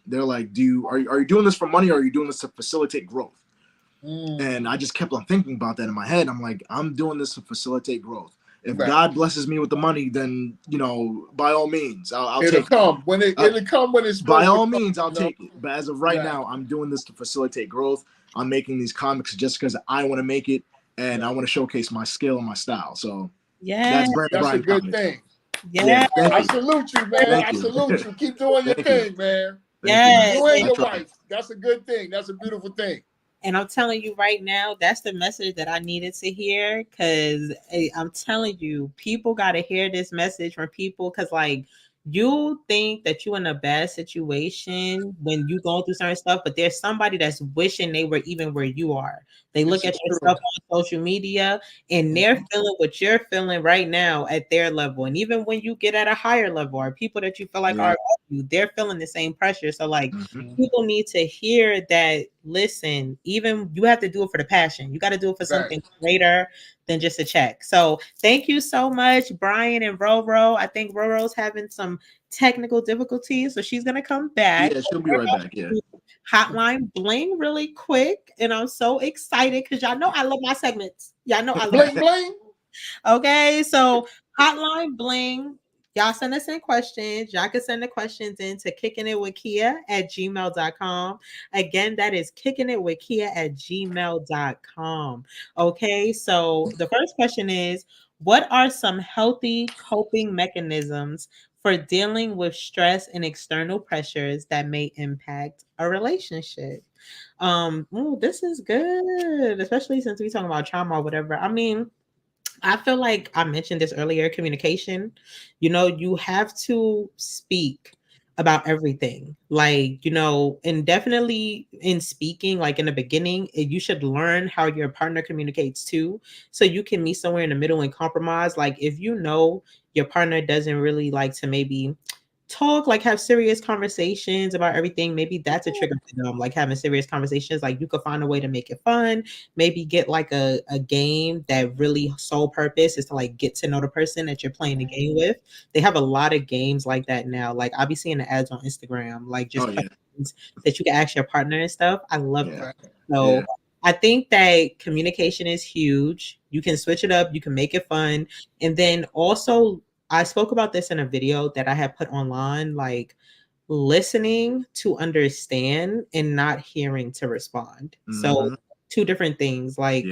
[SPEAKER 3] They're like, are you doing this for money, or are you doing this to facilitate growth? And I just kept on thinking about that in my head. I'm like, I'm doing this to facilitate growth. If God blesses me with the money, then you know, by all means, I'll
[SPEAKER 2] it'll
[SPEAKER 3] take
[SPEAKER 2] come.
[SPEAKER 3] it.
[SPEAKER 2] It'll come when it's
[SPEAKER 3] by all means, I'll
[SPEAKER 2] you know?
[SPEAKER 3] take it. But as of right now, I'm doing this to facilitate growth. I'm making these comics just because I want to make it, and I want to showcase my skill and my style. So
[SPEAKER 1] Yeah,
[SPEAKER 2] that's a good thing.
[SPEAKER 1] Yeah,
[SPEAKER 2] I salute you, man. I salute you. Keep doing your thing, man.
[SPEAKER 1] Yeah,
[SPEAKER 2] You and your wife. That's a good thing. That's a beautiful thing.
[SPEAKER 1] And I'm telling you right now, that's the message that I needed to hear, because I'm telling you, people got to hear this message from people, because like you think that you're in a bad situation when you going through certain stuff, but there's somebody that's wishing they were even where you are. They look at your stuff on social media and they're feeling what you're feeling right now at their level. And even when you get at a higher level, or people that you feel like are above you, they're feeling the same pressure. So like people need to hear that, listen, even you have to do it for the passion. You got to do it for something greater than just a check. So thank you so much, Brian and Roro. I think Roro's having some technical difficulties, so she's gonna come back.
[SPEAKER 3] Yeah, she'll be right back. Yeah.
[SPEAKER 1] Hotline Bling really quick, and I'm so excited because y'all know I love my segments. Y'all know I love
[SPEAKER 2] Bling bling.
[SPEAKER 1] Okay, so Hotline Bling, y'all send us in questions. Y'all can send the questions in to kickingitwithkia@gmail.com. Again, that is kickingitwithkia@gmail.com. Okay, so the first question is, what are some healthy coping mechanisms for dealing with stress and external pressures that may impact a relationship? Ooh, this is good, especially since we talking about trauma or whatever. I mean, I feel like I mentioned this earlier, communication. You have to speak about everything. Like, and definitely in speaking, like in the beginning, you should learn how your partner communicates too. So you can meet somewhere in the middle and compromise. Like, if your partner doesn't really like to maybe talk, like have serious conversations about everything, maybe that's a trigger for them, like having serious conversations. Like, you could find a way to make it fun, maybe get like a game that really sole purpose is to like get to know the person that you're playing the game with. They have a lot of games like that now. Like, I'll be seeing the ads on Instagram, like just questions that you can ask your partner and stuff. I love that. So I think that communication is huge. You can switch it up, you can make it fun. And then also, I spoke about this in a video that I had put online, like listening to understand and not hearing to respond. So two different things. Like,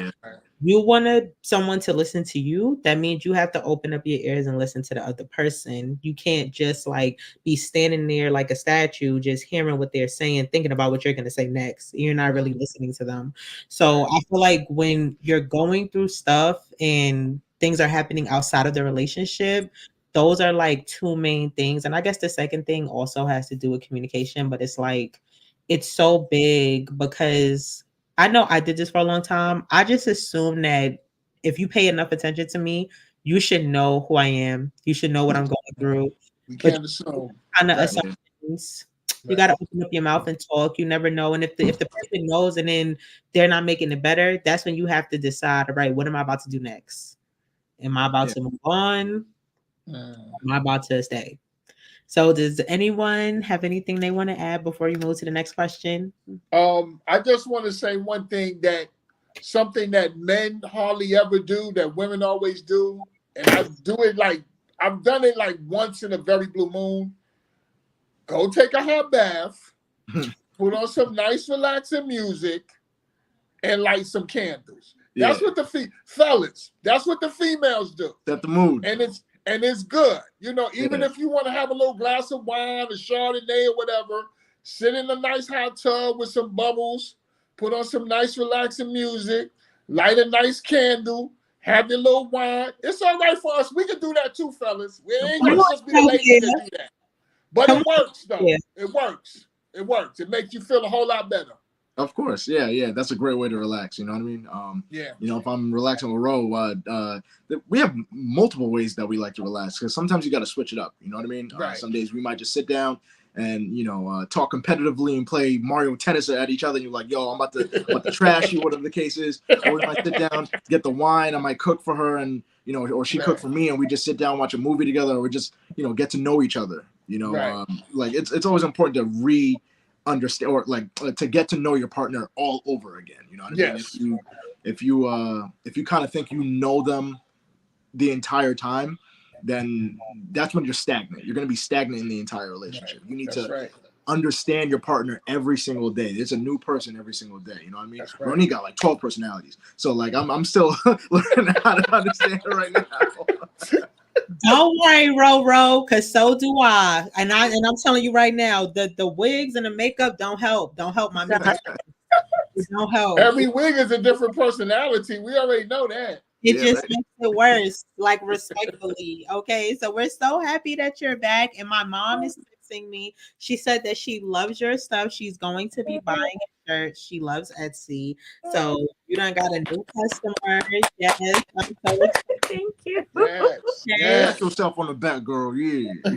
[SPEAKER 1] you wanted someone to listen to you, that means you have to open up your ears and listen to the other person. You can't just like be standing there like a statue, just hearing what they're saying, thinking about what you're going to say next. You're not really listening to them. So I feel like when you're going through stuff and things are happening outside of the relationship, those are like two main things. And I guess the second thing also has to do with communication, but it's like, it's so big because I know I did this for a long time. I just assume that if you pay enough attention to me, you should know who I am. You should know what I'm going through.
[SPEAKER 2] We
[SPEAKER 1] But
[SPEAKER 2] can't assume.
[SPEAKER 1] kind of assumptions. You got to open up your mouth and talk. You never know. And if the person knows and then they're not making it better, that's when you have to decide, all right, what am I about to do next? Am I about to move on? Am I about to stay? So does anyone have anything they want to add before you move to the next question?
[SPEAKER 2] I just want to say one thing, that something that men hardly ever do that women always do, and I do it like, I've done it like once in a very blue moon. Go take a hot bath, put on some nice relaxing music, and light some candles. That's what the fellas, that's what the females do.
[SPEAKER 3] Set the mood.
[SPEAKER 2] And it's good. Even if you want to have a little glass of wine, a Chardonnay or whatever, sit in a nice hot tub with some bubbles, put on some nice relaxing music, light a nice candle, have your little wine. It's all right for us. We can do that too, fellas. We ain't gonna just be the ladies that do that. But it works, though. Yeah. It works. It works. It makes you feel a whole lot better.
[SPEAKER 3] Of course, yeah. That's a great way to relax. You know what I mean? If I'm relaxing with Ro, we have multiple ways that we like to relax, because sometimes you got to switch it up. You know what I mean? Some days we might just sit down and talk competitively and play Mario Tennis at each other. And you're like, yo, I'm about to trash you, whatever the case is. Or we might sit down, get the wine. I might cook for her, and or she cook for me, and we just sit down, watch a movie together, or we just get to know each other. Like it's always important to understand, or like to get to know your partner all over again. You know what I mean? If you kind of think you know them the entire time, then that's when you're stagnant. You're going to be stagnant in the entire relationship. You need to understand your partner every single day. There's a new person every single day. You know what I mean? Ronnie got like 12 personalities. So like I'm still learning how to understand her right now.
[SPEAKER 1] Don't worry, Ro, because so do I. And I'm telling you right now, the wigs and the makeup don't help. Don't help my makeup. It don't help.
[SPEAKER 2] Every wig is a different personality. We already know that.
[SPEAKER 1] It just makes it worse, like respectfully. Okay, so we're so happy that you're back. And my mom is texting me. She said that she loves your stuff. She's going to be buying a shirt. She loves Etsy. So you done got a new customer. Yes, I'm so excited.
[SPEAKER 4] Thank you.
[SPEAKER 2] Yes.
[SPEAKER 3] Pat yourself on the back, girl. Yeah.
[SPEAKER 1] I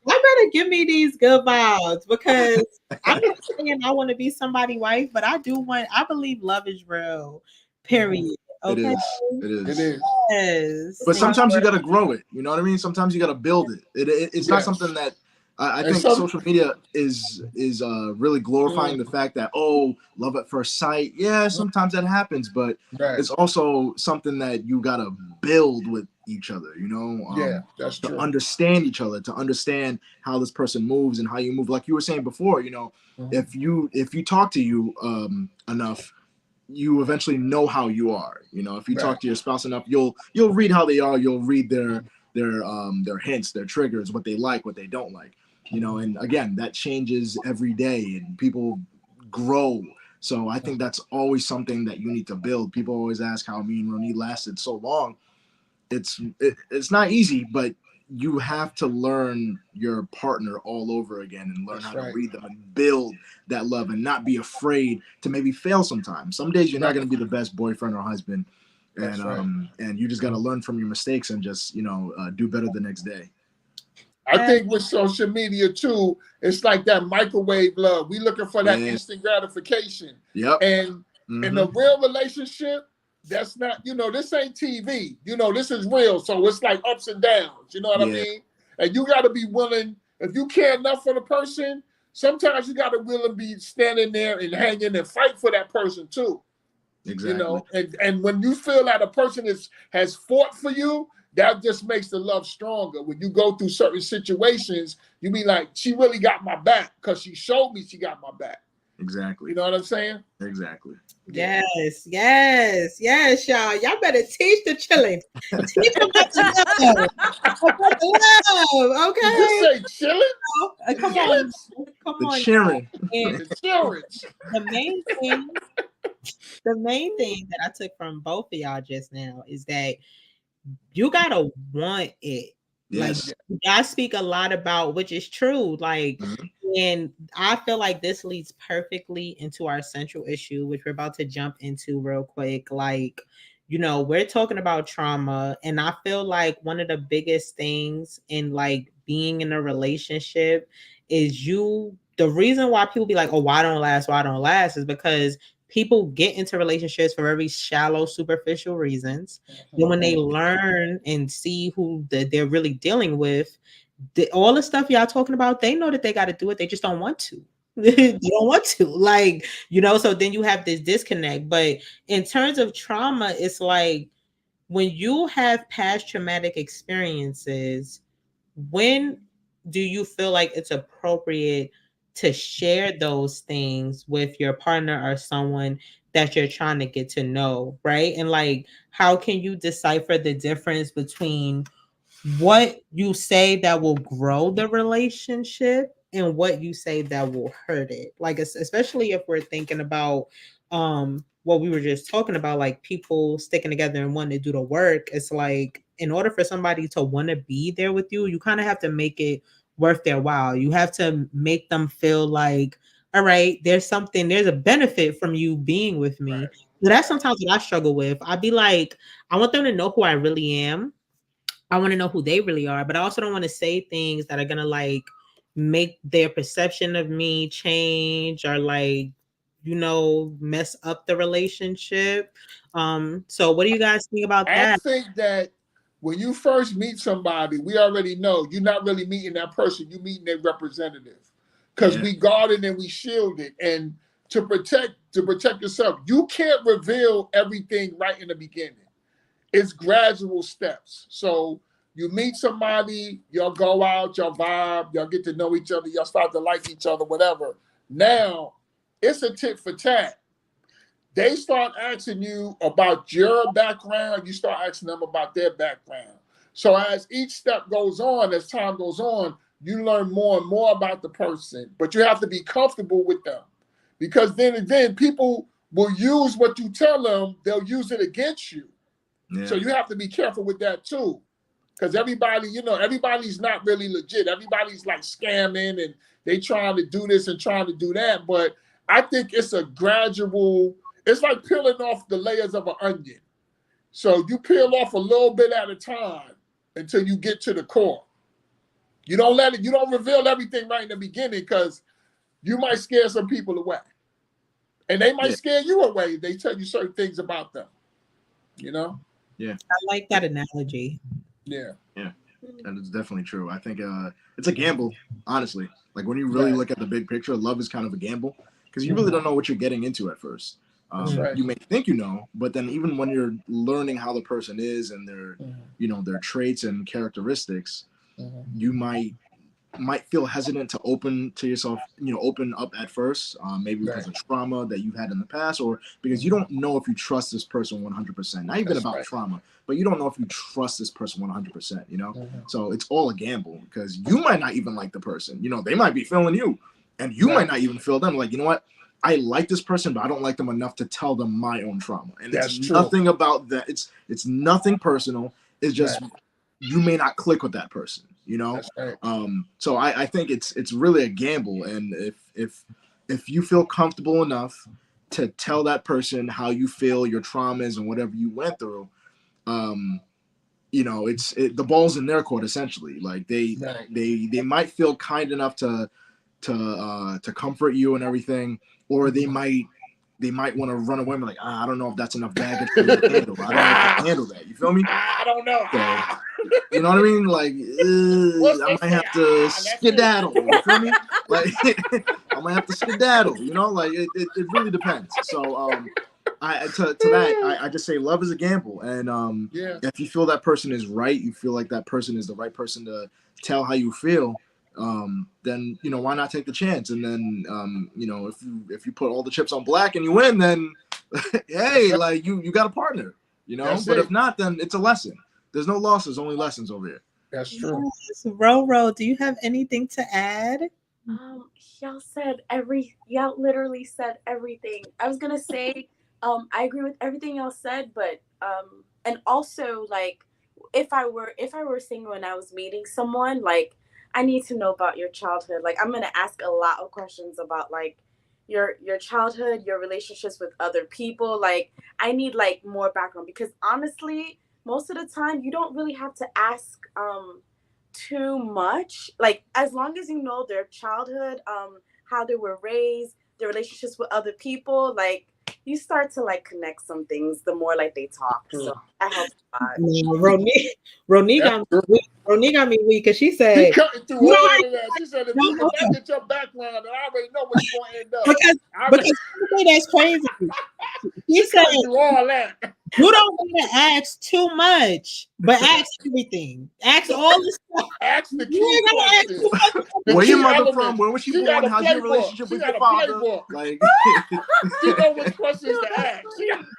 [SPEAKER 1] better give me these good vibes, because I'm not saying I want to be somebody's wife, but I believe love is real. Period. Okay.
[SPEAKER 3] It is.
[SPEAKER 1] Yes.
[SPEAKER 3] But sometimes you got to grow it. You know what I mean? Sometimes you got to build it. It's not something that I
[SPEAKER 2] And
[SPEAKER 3] think social media is really glorifying the fact that, oh, love at first sight. Yeah, sometimes that happens, but
[SPEAKER 2] right.
[SPEAKER 3] it's also something that you gotta build with each other.
[SPEAKER 2] Yeah, that's
[SPEAKER 3] to
[SPEAKER 2] true.
[SPEAKER 3] understand each other, to understand how this person moves and how you move. Like you were saying before, if you talk to you enough, you eventually know how you are. If you talk to your spouse enough, you'll read how they are. You'll read their hints, their triggers, what they like, what they don't like. And again, that changes every day, and people grow. So I think that's always something that you need to build. People always ask how me and Ronnie lasted so long. It's not easy, but you have to learn your partner all over again and learn
[SPEAKER 2] That's
[SPEAKER 3] how
[SPEAKER 2] right.
[SPEAKER 3] to read them and build that love and not be afraid to maybe fail sometimes. Some days you're not going to be the best boyfriend or husband,
[SPEAKER 2] That's
[SPEAKER 3] and
[SPEAKER 2] right.
[SPEAKER 3] and you just got to learn from your mistakes and just do better the next day.
[SPEAKER 2] I think with social media too, it's like that microwave love. We looking for that instant gratification.
[SPEAKER 3] Yep.
[SPEAKER 2] And in a real relationship, that's not, this ain't TV. This is real. So it's like ups and downs. You know what I mean? And you got to be willing, if you care enough for the person, sometimes you got to really be standing there and hanging and fight for that person too.
[SPEAKER 3] Exactly.
[SPEAKER 2] And when you feel that a person has fought for you, that just makes the love stronger. When you go through certain situations, you be like, she really got my back because she showed me she got my back.
[SPEAKER 3] Exactly.
[SPEAKER 2] You know what I'm saying?
[SPEAKER 3] Exactly.
[SPEAKER 1] Yes, y'all. Y'all better teach the children. Teach them about the love. Okay.
[SPEAKER 2] Did you say chilling?
[SPEAKER 1] Come on.
[SPEAKER 3] The cheering.
[SPEAKER 2] The children.
[SPEAKER 1] The main thing that I took from both of y'all just now is that you gotta want it.
[SPEAKER 3] Yes.
[SPEAKER 1] Like y'all speak a lot about, which is true. Like, and I feel like this leads perfectly into our central issue, which we're about to jump into real quick. Like, we're talking about trauma, and I feel like one of the biggest things in like being in a relationship is the reason why people be like, oh, why don't last is because people get into relationships for very shallow, superficial reasons. Then when they learn and see who they're really dealing with, all the stuff y'all talking about, they know that they got to do it. They just don't want to. You don't want to, like, so then you have this disconnect. But in terms of trauma, it's like when you have past traumatic experiences, when do you feel like it's appropriate to share those things with your partner or someone that you're trying to get to know, right? And like, how can you decipher the difference between what you say that will grow the relationship and what you say that will hurt it? Like, especially if we're thinking about what we were just talking about, like people sticking together and wanting to do the work. It's like, in order for somebody to want to be there with you, you kind of have to make it worth their while. You have to make them feel like, all right, there's a benefit from you being with me.
[SPEAKER 2] Right.
[SPEAKER 1] So that's sometimes what I struggle with. I'd be like, I want them to know who I really am. I want to know who they really are, but I also don't want to say things that are gonna like make their perception of me change or like, mess up the relationship. So what do you guys think about
[SPEAKER 2] I
[SPEAKER 1] that?
[SPEAKER 2] think that when you first meet somebody, we already know you're not really meeting that person, you're meeting their representative. Because we guard it and we shield it. And to protect yourself, you can't reveal everything right in the beginning. It's gradual steps. So you meet somebody, y'all go out, y'all vibe, y'all get to know each other, y'all start to like each other, whatever. Now it's a tit for tat. They start asking you about your background, you start asking them about their background. So as each step goes on, as time goes on, you learn more and more about the person, but you have to be comfortable with them, because then people will use what you tell them, they'll use it against you.
[SPEAKER 3] Yeah.
[SPEAKER 2] So you have to be careful with that too, because everybody's not really legit. Everybody's like scamming and they trying to do this and trying to do that. But I think it's a gradual. It's like peeling off the layers of an onion. So you peel off a little bit at a time until you get to the core. You don't reveal everything right in the beginning, because you might scare some people away. And they might scare you away if they tell you certain things about them.
[SPEAKER 3] Yeah.
[SPEAKER 1] I like that analogy.
[SPEAKER 2] Yeah.
[SPEAKER 3] Yeah. That is definitely true. I think it's a gamble, honestly. Like when you really
[SPEAKER 2] Right.
[SPEAKER 3] look at the big picture, love is kind of a gamble because you really
[SPEAKER 2] Mhm.
[SPEAKER 3] don't know what you're getting into at first.
[SPEAKER 2] That's right.
[SPEAKER 3] You may think you know, but then even when you're learning how the person is and their,
[SPEAKER 2] Mhm.
[SPEAKER 3] their traits and characteristics,
[SPEAKER 2] Mhm.
[SPEAKER 3] you might feel hesitant to open to yourself, open up at first, maybe because
[SPEAKER 2] Right.
[SPEAKER 3] of trauma that you've had in the past, or because you
[SPEAKER 2] Mhm.
[SPEAKER 3] don't know if you trust this person 100%. Not even
[SPEAKER 2] That's
[SPEAKER 3] about
[SPEAKER 2] right.
[SPEAKER 3] trauma, but you don't know if you trust this person 100%,
[SPEAKER 2] Mhm.
[SPEAKER 3] So it's all a gamble because you might not even like the person. They might be feeling you, and you might
[SPEAKER 2] Right.
[SPEAKER 3] not even feel them. Like, you know what? I like this person, but I don't like them enough to tell them my own trauma. And it's
[SPEAKER 2] That's true.
[SPEAKER 3] nothing about that. It's nothing personal. It's just
[SPEAKER 2] Right.
[SPEAKER 3] you may not click with that person.
[SPEAKER 2] That's right.
[SPEAKER 3] So I think it's really a gamble, and if you feel comfortable enough to tell that person how you feel, your traumas, and whatever you went through, um, the ball's in their court essentially. Like
[SPEAKER 2] Right.
[SPEAKER 3] they might feel kind enough to comfort you and everything, or they might want to run away and be like, I don't know if that's enough baggage for me to handle. I don't know if I can handle that. You feel me?
[SPEAKER 2] I don't know.
[SPEAKER 3] So you know what I mean? Like,
[SPEAKER 2] What's
[SPEAKER 3] I
[SPEAKER 2] they
[SPEAKER 3] might
[SPEAKER 2] say?
[SPEAKER 3] have to
[SPEAKER 2] That's it.
[SPEAKER 3] skedaddle. You feel me? Like, I might have to skedaddle. Like it really depends. So, to that, I just say love is a gamble, and
[SPEAKER 2] Yeah.
[SPEAKER 3] if you feel that person is right, you feel like that person is the right person to tell how you feel. Then why not take the chance? And then if you put all the chips on black and you win, then hey, like you got a partner.
[SPEAKER 2] That's
[SPEAKER 3] But if
[SPEAKER 2] it.
[SPEAKER 3] not, then it's a lesson. There's no losses, only lessons over here.
[SPEAKER 2] That's true.
[SPEAKER 1] Yes. Roro, do you have anything to add?
[SPEAKER 4] Y'all literally said everything. I was gonna say, I agree with everything y'all said, but and also like, if I were single and I was meeting someone, like, I need to know about your childhood. Like, I'm gonna ask a lot of questions about like your childhood, your relationships with other people. Like, I need like more background because honestly, most of the time you don't really have to ask too much. Like, as long as you know their childhood, how they were raised, their relationships with other people, like, you start to like connect some things the more like they talk.
[SPEAKER 2] True.
[SPEAKER 4] So that helps a lot.
[SPEAKER 1] No, Roni
[SPEAKER 2] That's
[SPEAKER 1] got me
[SPEAKER 2] true.
[SPEAKER 1] weak. Roni got me weak because she
[SPEAKER 2] She
[SPEAKER 1] said,
[SPEAKER 2] cutting through
[SPEAKER 1] "You
[SPEAKER 2] all
[SPEAKER 1] don't
[SPEAKER 2] of that. She said, if
[SPEAKER 1] no, hold
[SPEAKER 2] I
[SPEAKER 1] on."
[SPEAKER 2] get your background, then I already know where you're gonna end up.
[SPEAKER 1] because
[SPEAKER 2] I already,
[SPEAKER 1] because something that's crazy. She
[SPEAKER 2] she
[SPEAKER 1] said,
[SPEAKER 2] cutting through all that.
[SPEAKER 1] "You don't want to ask too much, but ask everything. Ask all the stuff.
[SPEAKER 2] Ask the
[SPEAKER 1] You
[SPEAKER 2] key
[SPEAKER 1] ain't gotta ask
[SPEAKER 2] questions,
[SPEAKER 1] too much."
[SPEAKER 2] the
[SPEAKER 3] Where your
[SPEAKER 2] key
[SPEAKER 3] mother from?
[SPEAKER 2] elements.
[SPEAKER 3] Where was she
[SPEAKER 2] She got
[SPEAKER 3] born?
[SPEAKER 2] a
[SPEAKER 3] How's your
[SPEAKER 2] playbook.
[SPEAKER 3] relationship
[SPEAKER 2] She
[SPEAKER 3] with
[SPEAKER 2] got
[SPEAKER 3] your
[SPEAKER 2] a
[SPEAKER 3] father?
[SPEAKER 2] playbook.
[SPEAKER 3] Like,
[SPEAKER 2] She know which questions to ask.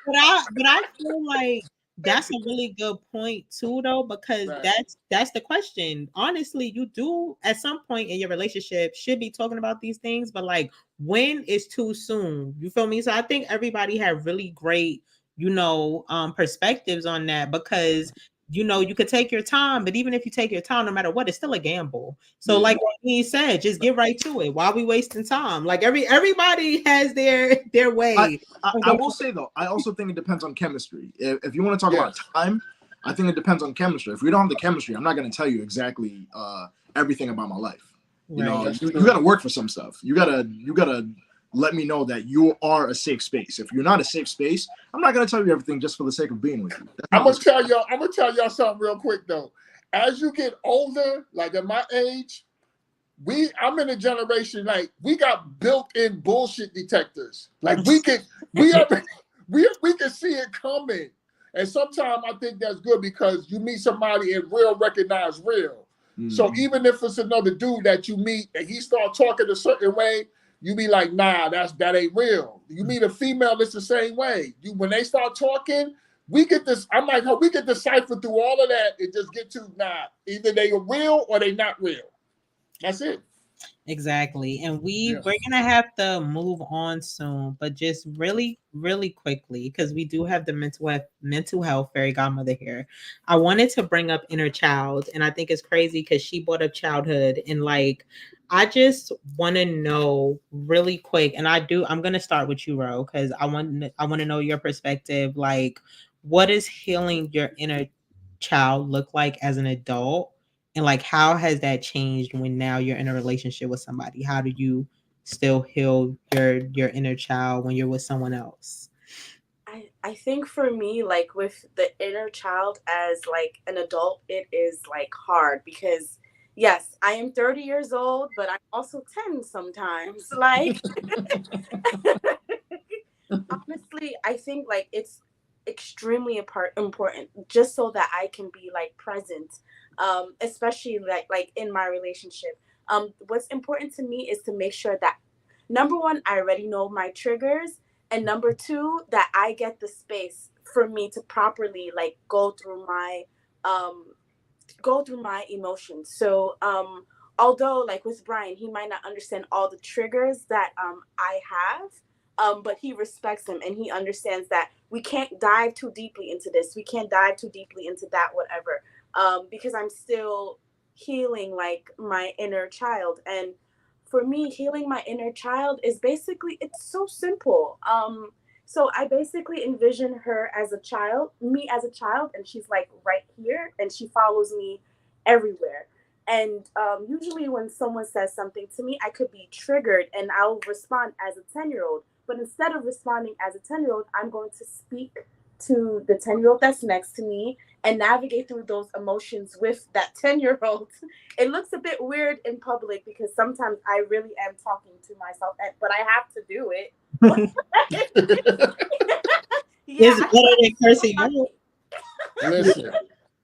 [SPEAKER 1] But I feel like that's a really good point too, though, because
[SPEAKER 2] Right.
[SPEAKER 1] that's the question. Honestly, you do at some point in your relationship should be talking about these things, but like, when is too soon? You feel me? So I think everybody had really great, perspectives on that because you could take your time, but even if you take your time, no matter what, it's still a gamble. So,
[SPEAKER 3] yeah.
[SPEAKER 1] like what he said, just get right to it. Why are we wasting time? Like everybody has their
[SPEAKER 3] I,
[SPEAKER 1] way.
[SPEAKER 3] I will say though, I also think it depends on chemistry. If you want to talk about
[SPEAKER 2] Yes.
[SPEAKER 3] time, I think it depends on chemistry. If we don't have the chemistry, I'm not going to tell you exactly everything about my life.
[SPEAKER 1] Right.
[SPEAKER 2] That's
[SPEAKER 3] You
[SPEAKER 2] true.
[SPEAKER 3] got to work for some stuff. You gotta let me know that you are a safe space. If you're not a safe space, I'm not going to tell you everything just for the sake of being with you. That's
[SPEAKER 2] I'm
[SPEAKER 3] not
[SPEAKER 2] gonna
[SPEAKER 3] what's
[SPEAKER 2] tell y'all. I'm gonna tell y'all something real quick though. As you get older, like at my age, I'm in a generation like we got built-in bullshit detectors. Like we already we can see it coming. And sometimes I think that's good because you meet somebody and real recognize real. So even if it's another dude that you meet and he start talking a certain way, you be like, nah, that ain't real. You meet a female that's the same way. When they start talking, we get this. I'm like, we get decipher through all of that and just get to either they are real or they not real. That's it.
[SPEAKER 1] Exactly. And
[SPEAKER 2] Yeah.
[SPEAKER 1] we're gonna have to move on soon, but just really, really quickly, because we do have the mental health fairy godmother here. I wanted to bring up inner child, and I think it's crazy because she brought up childhood and like I just want to know really quick, and I'm gonna start with you, Ro, because I want to know your perspective. Like, what is healing your inner child look like as an adult? And like, how has that changed when now you're in a relationship with somebody? How do you still heal your inner child when you're with someone else?
[SPEAKER 4] I think for me, like with the inner child as like an adult, it is like hard because yes, I am 30 years old, but I'm also 10 sometimes. Like honestly, I think like it's extremely important just so that I can be like present, especially like in my relationship. What's important to me is to make sure that number one, I already know my triggers, and number two, that I get the space for me to properly like um go through my emotions. So although like with Brian, he might not understand all the triggers that I have, but he respects them and he understands that we can't dive too deeply into this. We can't dive too deeply into that, whatever. Because I'm still healing like my inner child. And for me, healing my inner child is basically it's so simple. So I basically envision her as a child, me as a child, and she's like right here, and she follows me everywhere. And usually, when someone says something to me, I could be triggered, and I'll respond as a 10-year-old. But instead of responding as a 10-year-old, I'm going to speak to the 10-year-old that's next to me and navigate through those emotions with that 10-year-old. It looks a bit weird in public because sometimes I really am talking to myself, but I have to do it.
[SPEAKER 1] It's
[SPEAKER 4] Yeah.
[SPEAKER 1] better than cursing you.
[SPEAKER 2] Listen,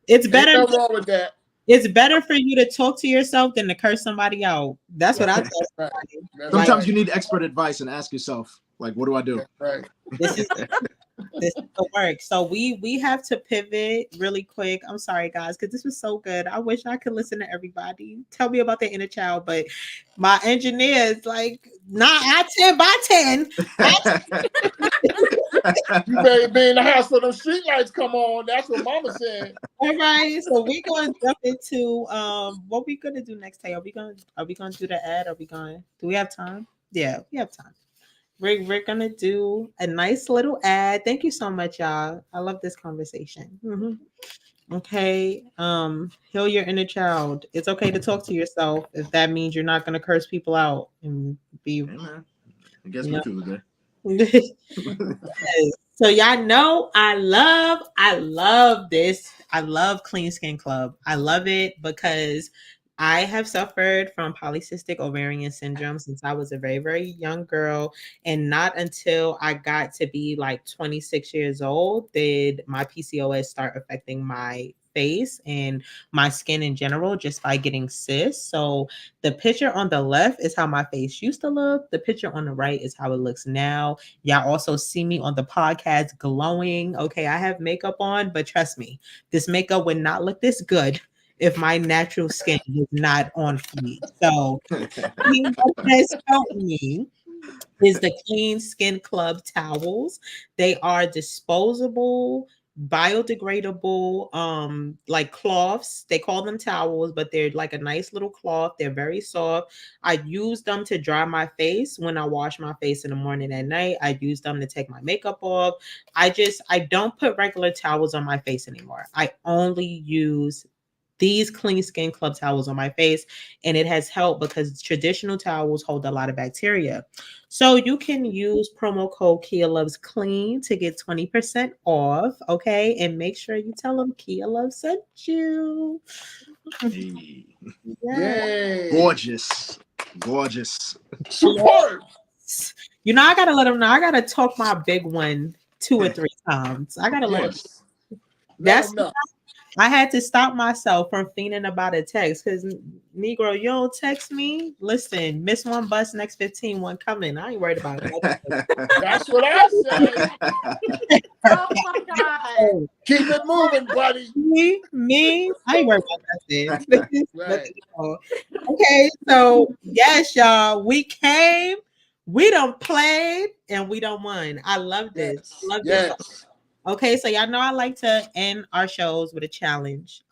[SPEAKER 1] It's
[SPEAKER 2] ain't
[SPEAKER 1] better.
[SPEAKER 2] nothing wrong with that.
[SPEAKER 1] It's better for you to talk to yourself than to curse somebody out. That's what I
[SPEAKER 2] Right,
[SPEAKER 1] tell
[SPEAKER 2] right.
[SPEAKER 1] somebody.
[SPEAKER 2] That's
[SPEAKER 1] Like
[SPEAKER 3] Sometimes
[SPEAKER 2] right.
[SPEAKER 3] you need expert advice and ask yourself, like, what do I do?
[SPEAKER 2] That's right.
[SPEAKER 1] this is this is the work. So we have to pivot really quick. I'm sorry guys, because this was so good. I wish I could listen to everybody. Tell me about their inner child, but my engineer is like, nah, I 10 by 10.
[SPEAKER 2] You better be in the house for them street lights come on. That's what Mama said.
[SPEAKER 1] All right, so we're gonna jump into what we gonna do next. Hey, are we gonna do the ad? Are we going? Do we have time? Yeah, we have time. We're gonna do a nice little ad. Thank you so much, y'all. I love this conversation. Okay, heal your inner child. It's okay to talk to yourself if that means you're not gonna curse people out and be,
[SPEAKER 3] Hey man, it gets
[SPEAKER 1] you
[SPEAKER 3] me
[SPEAKER 1] know.
[SPEAKER 3] through the
[SPEAKER 1] Yes. So y'all know I love this. I love Clean Skin Club. I love it because I have suffered from polycystic ovarian syndrome since I was a very, very young girl. And not until I got to be like 26 years old did my PCOS start affecting my face and my skin in general just by getting cysts. So the picture on the left is how my face used to look. The picture on the right is how it looks now. Y'all also see me on the podcast glowing. Okay, I have makeup on, but trust me, this makeup would not look this good if my natural skin was not on fleek. So, what has helped me is the Clean Skin Club towels. They are disposable, biodegradable, like cloths. They call them towels, but they're like a nice little cloth. They're very soft. I use them to dry my face when I wash my face in the morning and night. I use them to take my makeup off. I don't put regular towels on my face anymore. I only use these Clean Skin Club towels on my face, and it has helped because traditional towels hold a lot of bacteria. So you can use promo code Kia Loves Clean to get 20% off. Okay, and make sure you tell them Kia Love sent you.
[SPEAKER 3] Hey,
[SPEAKER 1] Yeah.
[SPEAKER 2] Yay.
[SPEAKER 3] gorgeous, gorgeous.
[SPEAKER 2] Superb.
[SPEAKER 1] You know, I gotta let them know. I gotta talk my big one 2 or 3 times. I gotta let them.
[SPEAKER 2] Yes. Let
[SPEAKER 1] That's
[SPEAKER 2] them know.
[SPEAKER 1] I had to stop myself from thinking about a text because Negro, you don't text me. Listen, miss one bus, next 15, one coming. I ain't worried about it.
[SPEAKER 2] That's what I say.
[SPEAKER 4] Oh my God.
[SPEAKER 2] Keep it moving, buddy.
[SPEAKER 1] Me, I ain't worried about that. But,
[SPEAKER 2] Right.
[SPEAKER 1] okay, so yes, y'all, we came, we done played, and we done won. I love this. I
[SPEAKER 2] Yes.
[SPEAKER 1] love this.
[SPEAKER 2] Yes.
[SPEAKER 1] Okay, so y'all know I like to end our shows with a challenge.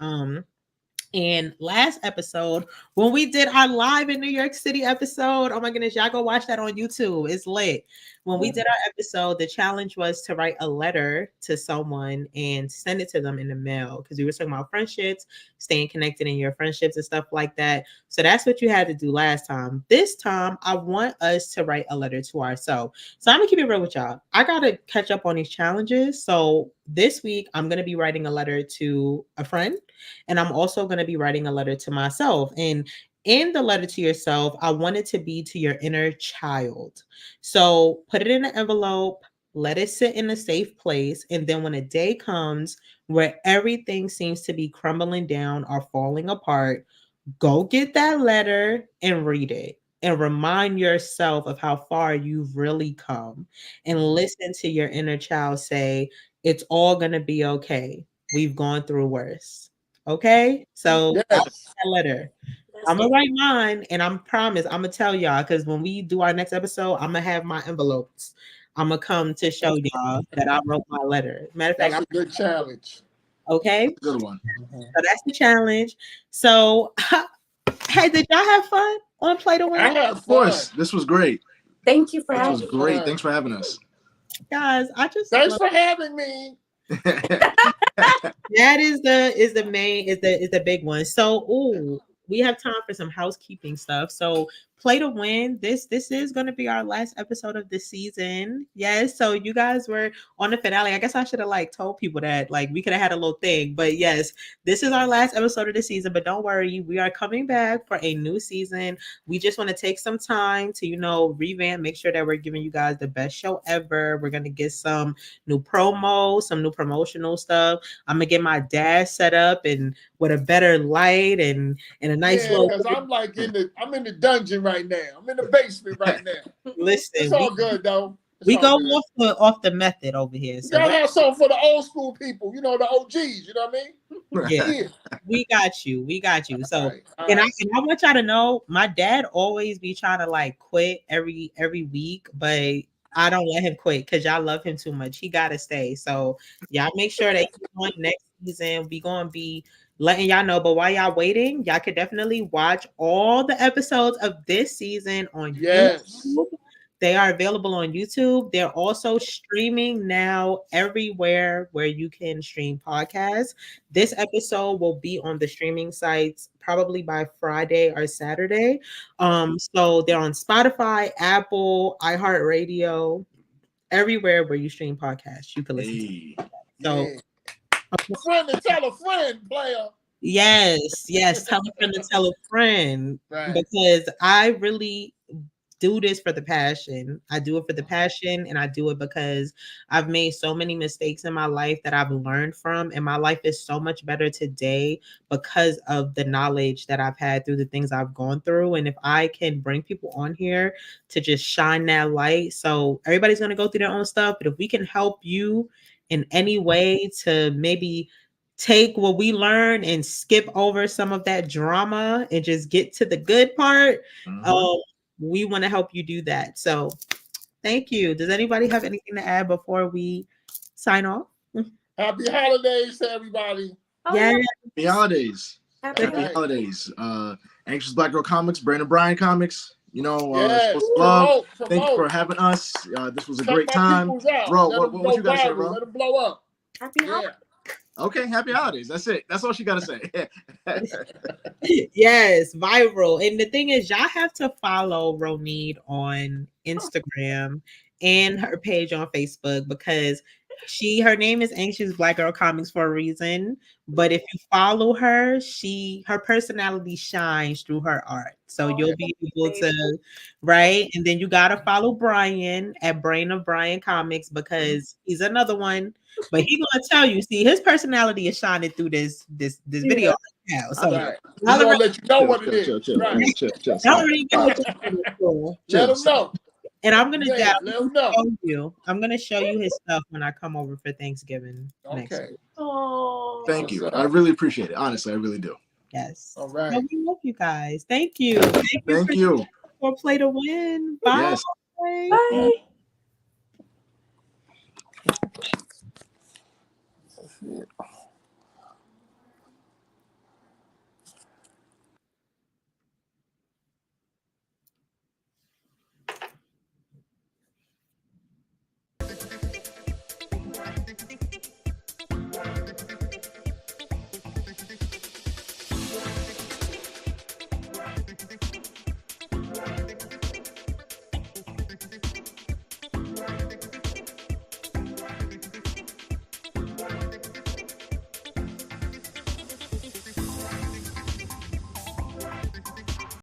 [SPEAKER 1] And last episode, when we did our live in New York City episode, oh my goodness, y'all go watch that on YouTube. It's lit. When we did our episode, the challenge was to write a letter to someone and send it to them in the mail because we were talking about friendships, staying connected in your friendships and stuff like that. So that's what you had to do last time. This time, I want us to write a letter to ourselves. So I'm gonna keep it real with y'all. I gotta catch up on these challenges. So this week, I'm gonna be writing a letter to a friend, and I'm also gonna be writing a letter to myself. And in the letter to yourself, I want it to be to your inner child. So put it in an envelope, let it sit in a safe place. And then when a day comes where everything seems to be crumbling down or falling apart, go get that letter and read it and remind yourself of how far you've really come and listen to your inner child say, it's all going to be okay. We've gone through worse. Okay. So I'll read
[SPEAKER 2] Yes.
[SPEAKER 1] that letter.
[SPEAKER 4] That's
[SPEAKER 1] I'm gonna
[SPEAKER 4] it.
[SPEAKER 1] write mine, and I'm promise I'm gonna tell y'all because when we do our next episode, I'm gonna have my envelopes. I'm gonna come to show y'all that I wrote my letter. Matter of fact,
[SPEAKER 2] That's a good challenge.
[SPEAKER 1] okay.
[SPEAKER 3] Good one.
[SPEAKER 1] So that's the challenge. So, hey, did y'all have fun on Play to
[SPEAKER 2] I
[SPEAKER 1] Win,
[SPEAKER 2] had
[SPEAKER 3] Of course,
[SPEAKER 2] fun.
[SPEAKER 3] this was great.
[SPEAKER 4] Thank you for
[SPEAKER 2] I
[SPEAKER 3] This
[SPEAKER 2] had
[SPEAKER 3] was
[SPEAKER 4] having me.
[SPEAKER 3] great.
[SPEAKER 2] fun.
[SPEAKER 3] Thanks for having us.
[SPEAKER 1] guys? I just
[SPEAKER 2] Thanks
[SPEAKER 1] love
[SPEAKER 2] for having me.
[SPEAKER 1] that is the main is the big one. So, ooh, we have time for some housekeeping stuff. So, Play to Win. This is going to be our last episode of the season. Yes. So you guys were on the finale. I guess I should have like told people that like we could have had a little thing. But yes, this is our last episode of the season. But don't worry, we are coming back for a new season. We just want to take some time to revamp, make sure that we're giving you guys the best show ever. We're gonna get some new promo, some new promotional stuff. I'm gonna get my dad set up and with a better light and a nice
[SPEAKER 2] Yeah,
[SPEAKER 1] little
[SPEAKER 2] because I'm in the dungeon right now. I'm in the basement right now. It's
[SPEAKER 1] listen.
[SPEAKER 2] all good though. It's
[SPEAKER 1] We
[SPEAKER 2] all
[SPEAKER 1] go
[SPEAKER 2] good.
[SPEAKER 1] off the method over here.
[SPEAKER 2] You
[SPEAKER 1] So
[SPEAKER 2] gotta have something for the old school people, the OGs, you know what I mean?
[SPEAKER 1] yeah,
[SPEAKER 2] Yeah.
[SPEAKER 1] we got you. We got you.
[SPEAKER 2] All
[SPEAKER 1] So
[SPEAKER 2] right. All
[SPEAKER 1] and
[SPEAKER 2] right.
[SPEAKER 1] I want y'all to know my dad always be trying to like quit every week, but I don't let him quit because y'all love him too much. He gotta stay. So y'all make sure that he's on next season. We gonna be letting y'all know. But while y'all waiting, y'all could definitely watch all the episodes of this season on
[SPEAKER 2] Yes.
[SPEAKER 1] YouTube. They are available on YouTube. They're also streaming now everywhere where you can stream podcasts. This episode will be on the streaming sites probably by Friday or Saturday. So they're on Spotify, Apple, iHeartRadio, everywhere where you stream podcasts. You can listen to
[SPEAKER 3] Hey.
[SPEAKER 1] it. So
[SPEAKER 2] Yeah. Friend to tell a friend, player.
[SPEAKER 1] yes, tell a friend to tell a friend
[SPEAKER 2] Right.
[SPEAKER 1] because I really do this for the passion. I do it for the passion and I do it because I've made so many mistakes in my life that I've learned from, and my life is so much better today because of the knowledge that I've had through the things I've gone through. And if I can bring people on here to just shine that light, so everybody's going to go through their own stuff, but if we can help you in any way to maybe take what we learn and skip over some of that drama and just get to the good part,
[SPEAKER 3] Mhm.
[SPEAKER 1] we want to help you do that. So thank you. Does anybody have anything to add before we sign off?
[SPEAKER 2] Happy holidays to everybody.
[SPEAKER 4] Oh,
[SPEAKER 1] Yeah.
[SPEAKER 4] yeah.
[SPEAKER 3] Happy holidays.
[SPEAKER 4] Happy
[SPEAKER 2] All
[SPEAKER 3] Happy
[SPEAKER 2] right.
[SPEAKER 3] holidays. Anxious Black Girl Comics, Brandon Bryan Comics.
[SPEAKER 2] Yes.
[SPEAKER 3] Supposed to love.
[SPEAKER 2] Promote.
[SPEAKER 3] Thank you for having us. This was a
[SPEAKER 2] Check
[SPEAKER 3] great
[SPEAKER 2] my
[SPEAKER 3] time.
[SPEAKER 2] peoples out.
[SPEAKER 3] Bro,
[SPEAKER 2] Let them
[SPEAKER 3] what
[SPEAKER 2] go
[SPEAKER 3] you gotta say,
[SPEAKER 2] viral.
[SPEAKER 3] bro?
[SPEAKER 2] Let them blow up.
[SPEAKER 4] Happy
[SPEAKER 2] Yeah.
[SPEAKER 4] holidays.
[SPEAKER 3] Okay, happy holidays. That's it. That's all she gotta say.
[SPEAKER 1] Yes, viral. And the thing is, y'all have to follow Ronid on Instagram and her page on Facebook because her name is Anxious Black Girl Comics for a reason. But if you follow her, her personality shines through her art. So
[SPEAKER 4] Oh,
[SPEAKER 1] you'll be able
[SPEAKER 4] baby.
[SPEAKER 1] to, right? And then you gotta follow Brian at Brain of Brian Comics because he's another one. But he's gonna tell you, see, his personality is shining through this video
[SPEAKER 4] Yeah.
[SPEAKER 1] now. So
[SPEAKER 2] Right. We're
[SPEAKER 1] y'all
[SPEAKER 2] gonna
[SPEAKER 1] already,
[SPEAKER 2] let you know what it is.
[SPEAKER 3] Chill.
[SPEAKER 2] Right.
[SPEAKER 3] Chill.
[SPEAKER 1] y'all already know what you're looking for.
[SPEAKER 2] Let them know.
[SPEAKER 1] And I'm gonna
[SPEAKER 2] Yeah, let them know.
[SPEAKER 1] show you. I'm gonna show you his stuff when I come over for Thanksgiving next
[SPEAKER 2] Okay.
[SPEAKER 1] week.
[SPEAKER 4] Oh.
[SPEAKER 3] Thank you. I really appreciate it. Honestly, I really do.
[SPEAKER 1] Yes.
[SPEAKER 2] All right.
[SPEAKER 1] Well, we love you guys. Thank you. Thank you for Play to Win. Bye.
[SPEAKER 3] Yes.
[SPEAKER 4] Bye.
[SPEAKER 2] That's it.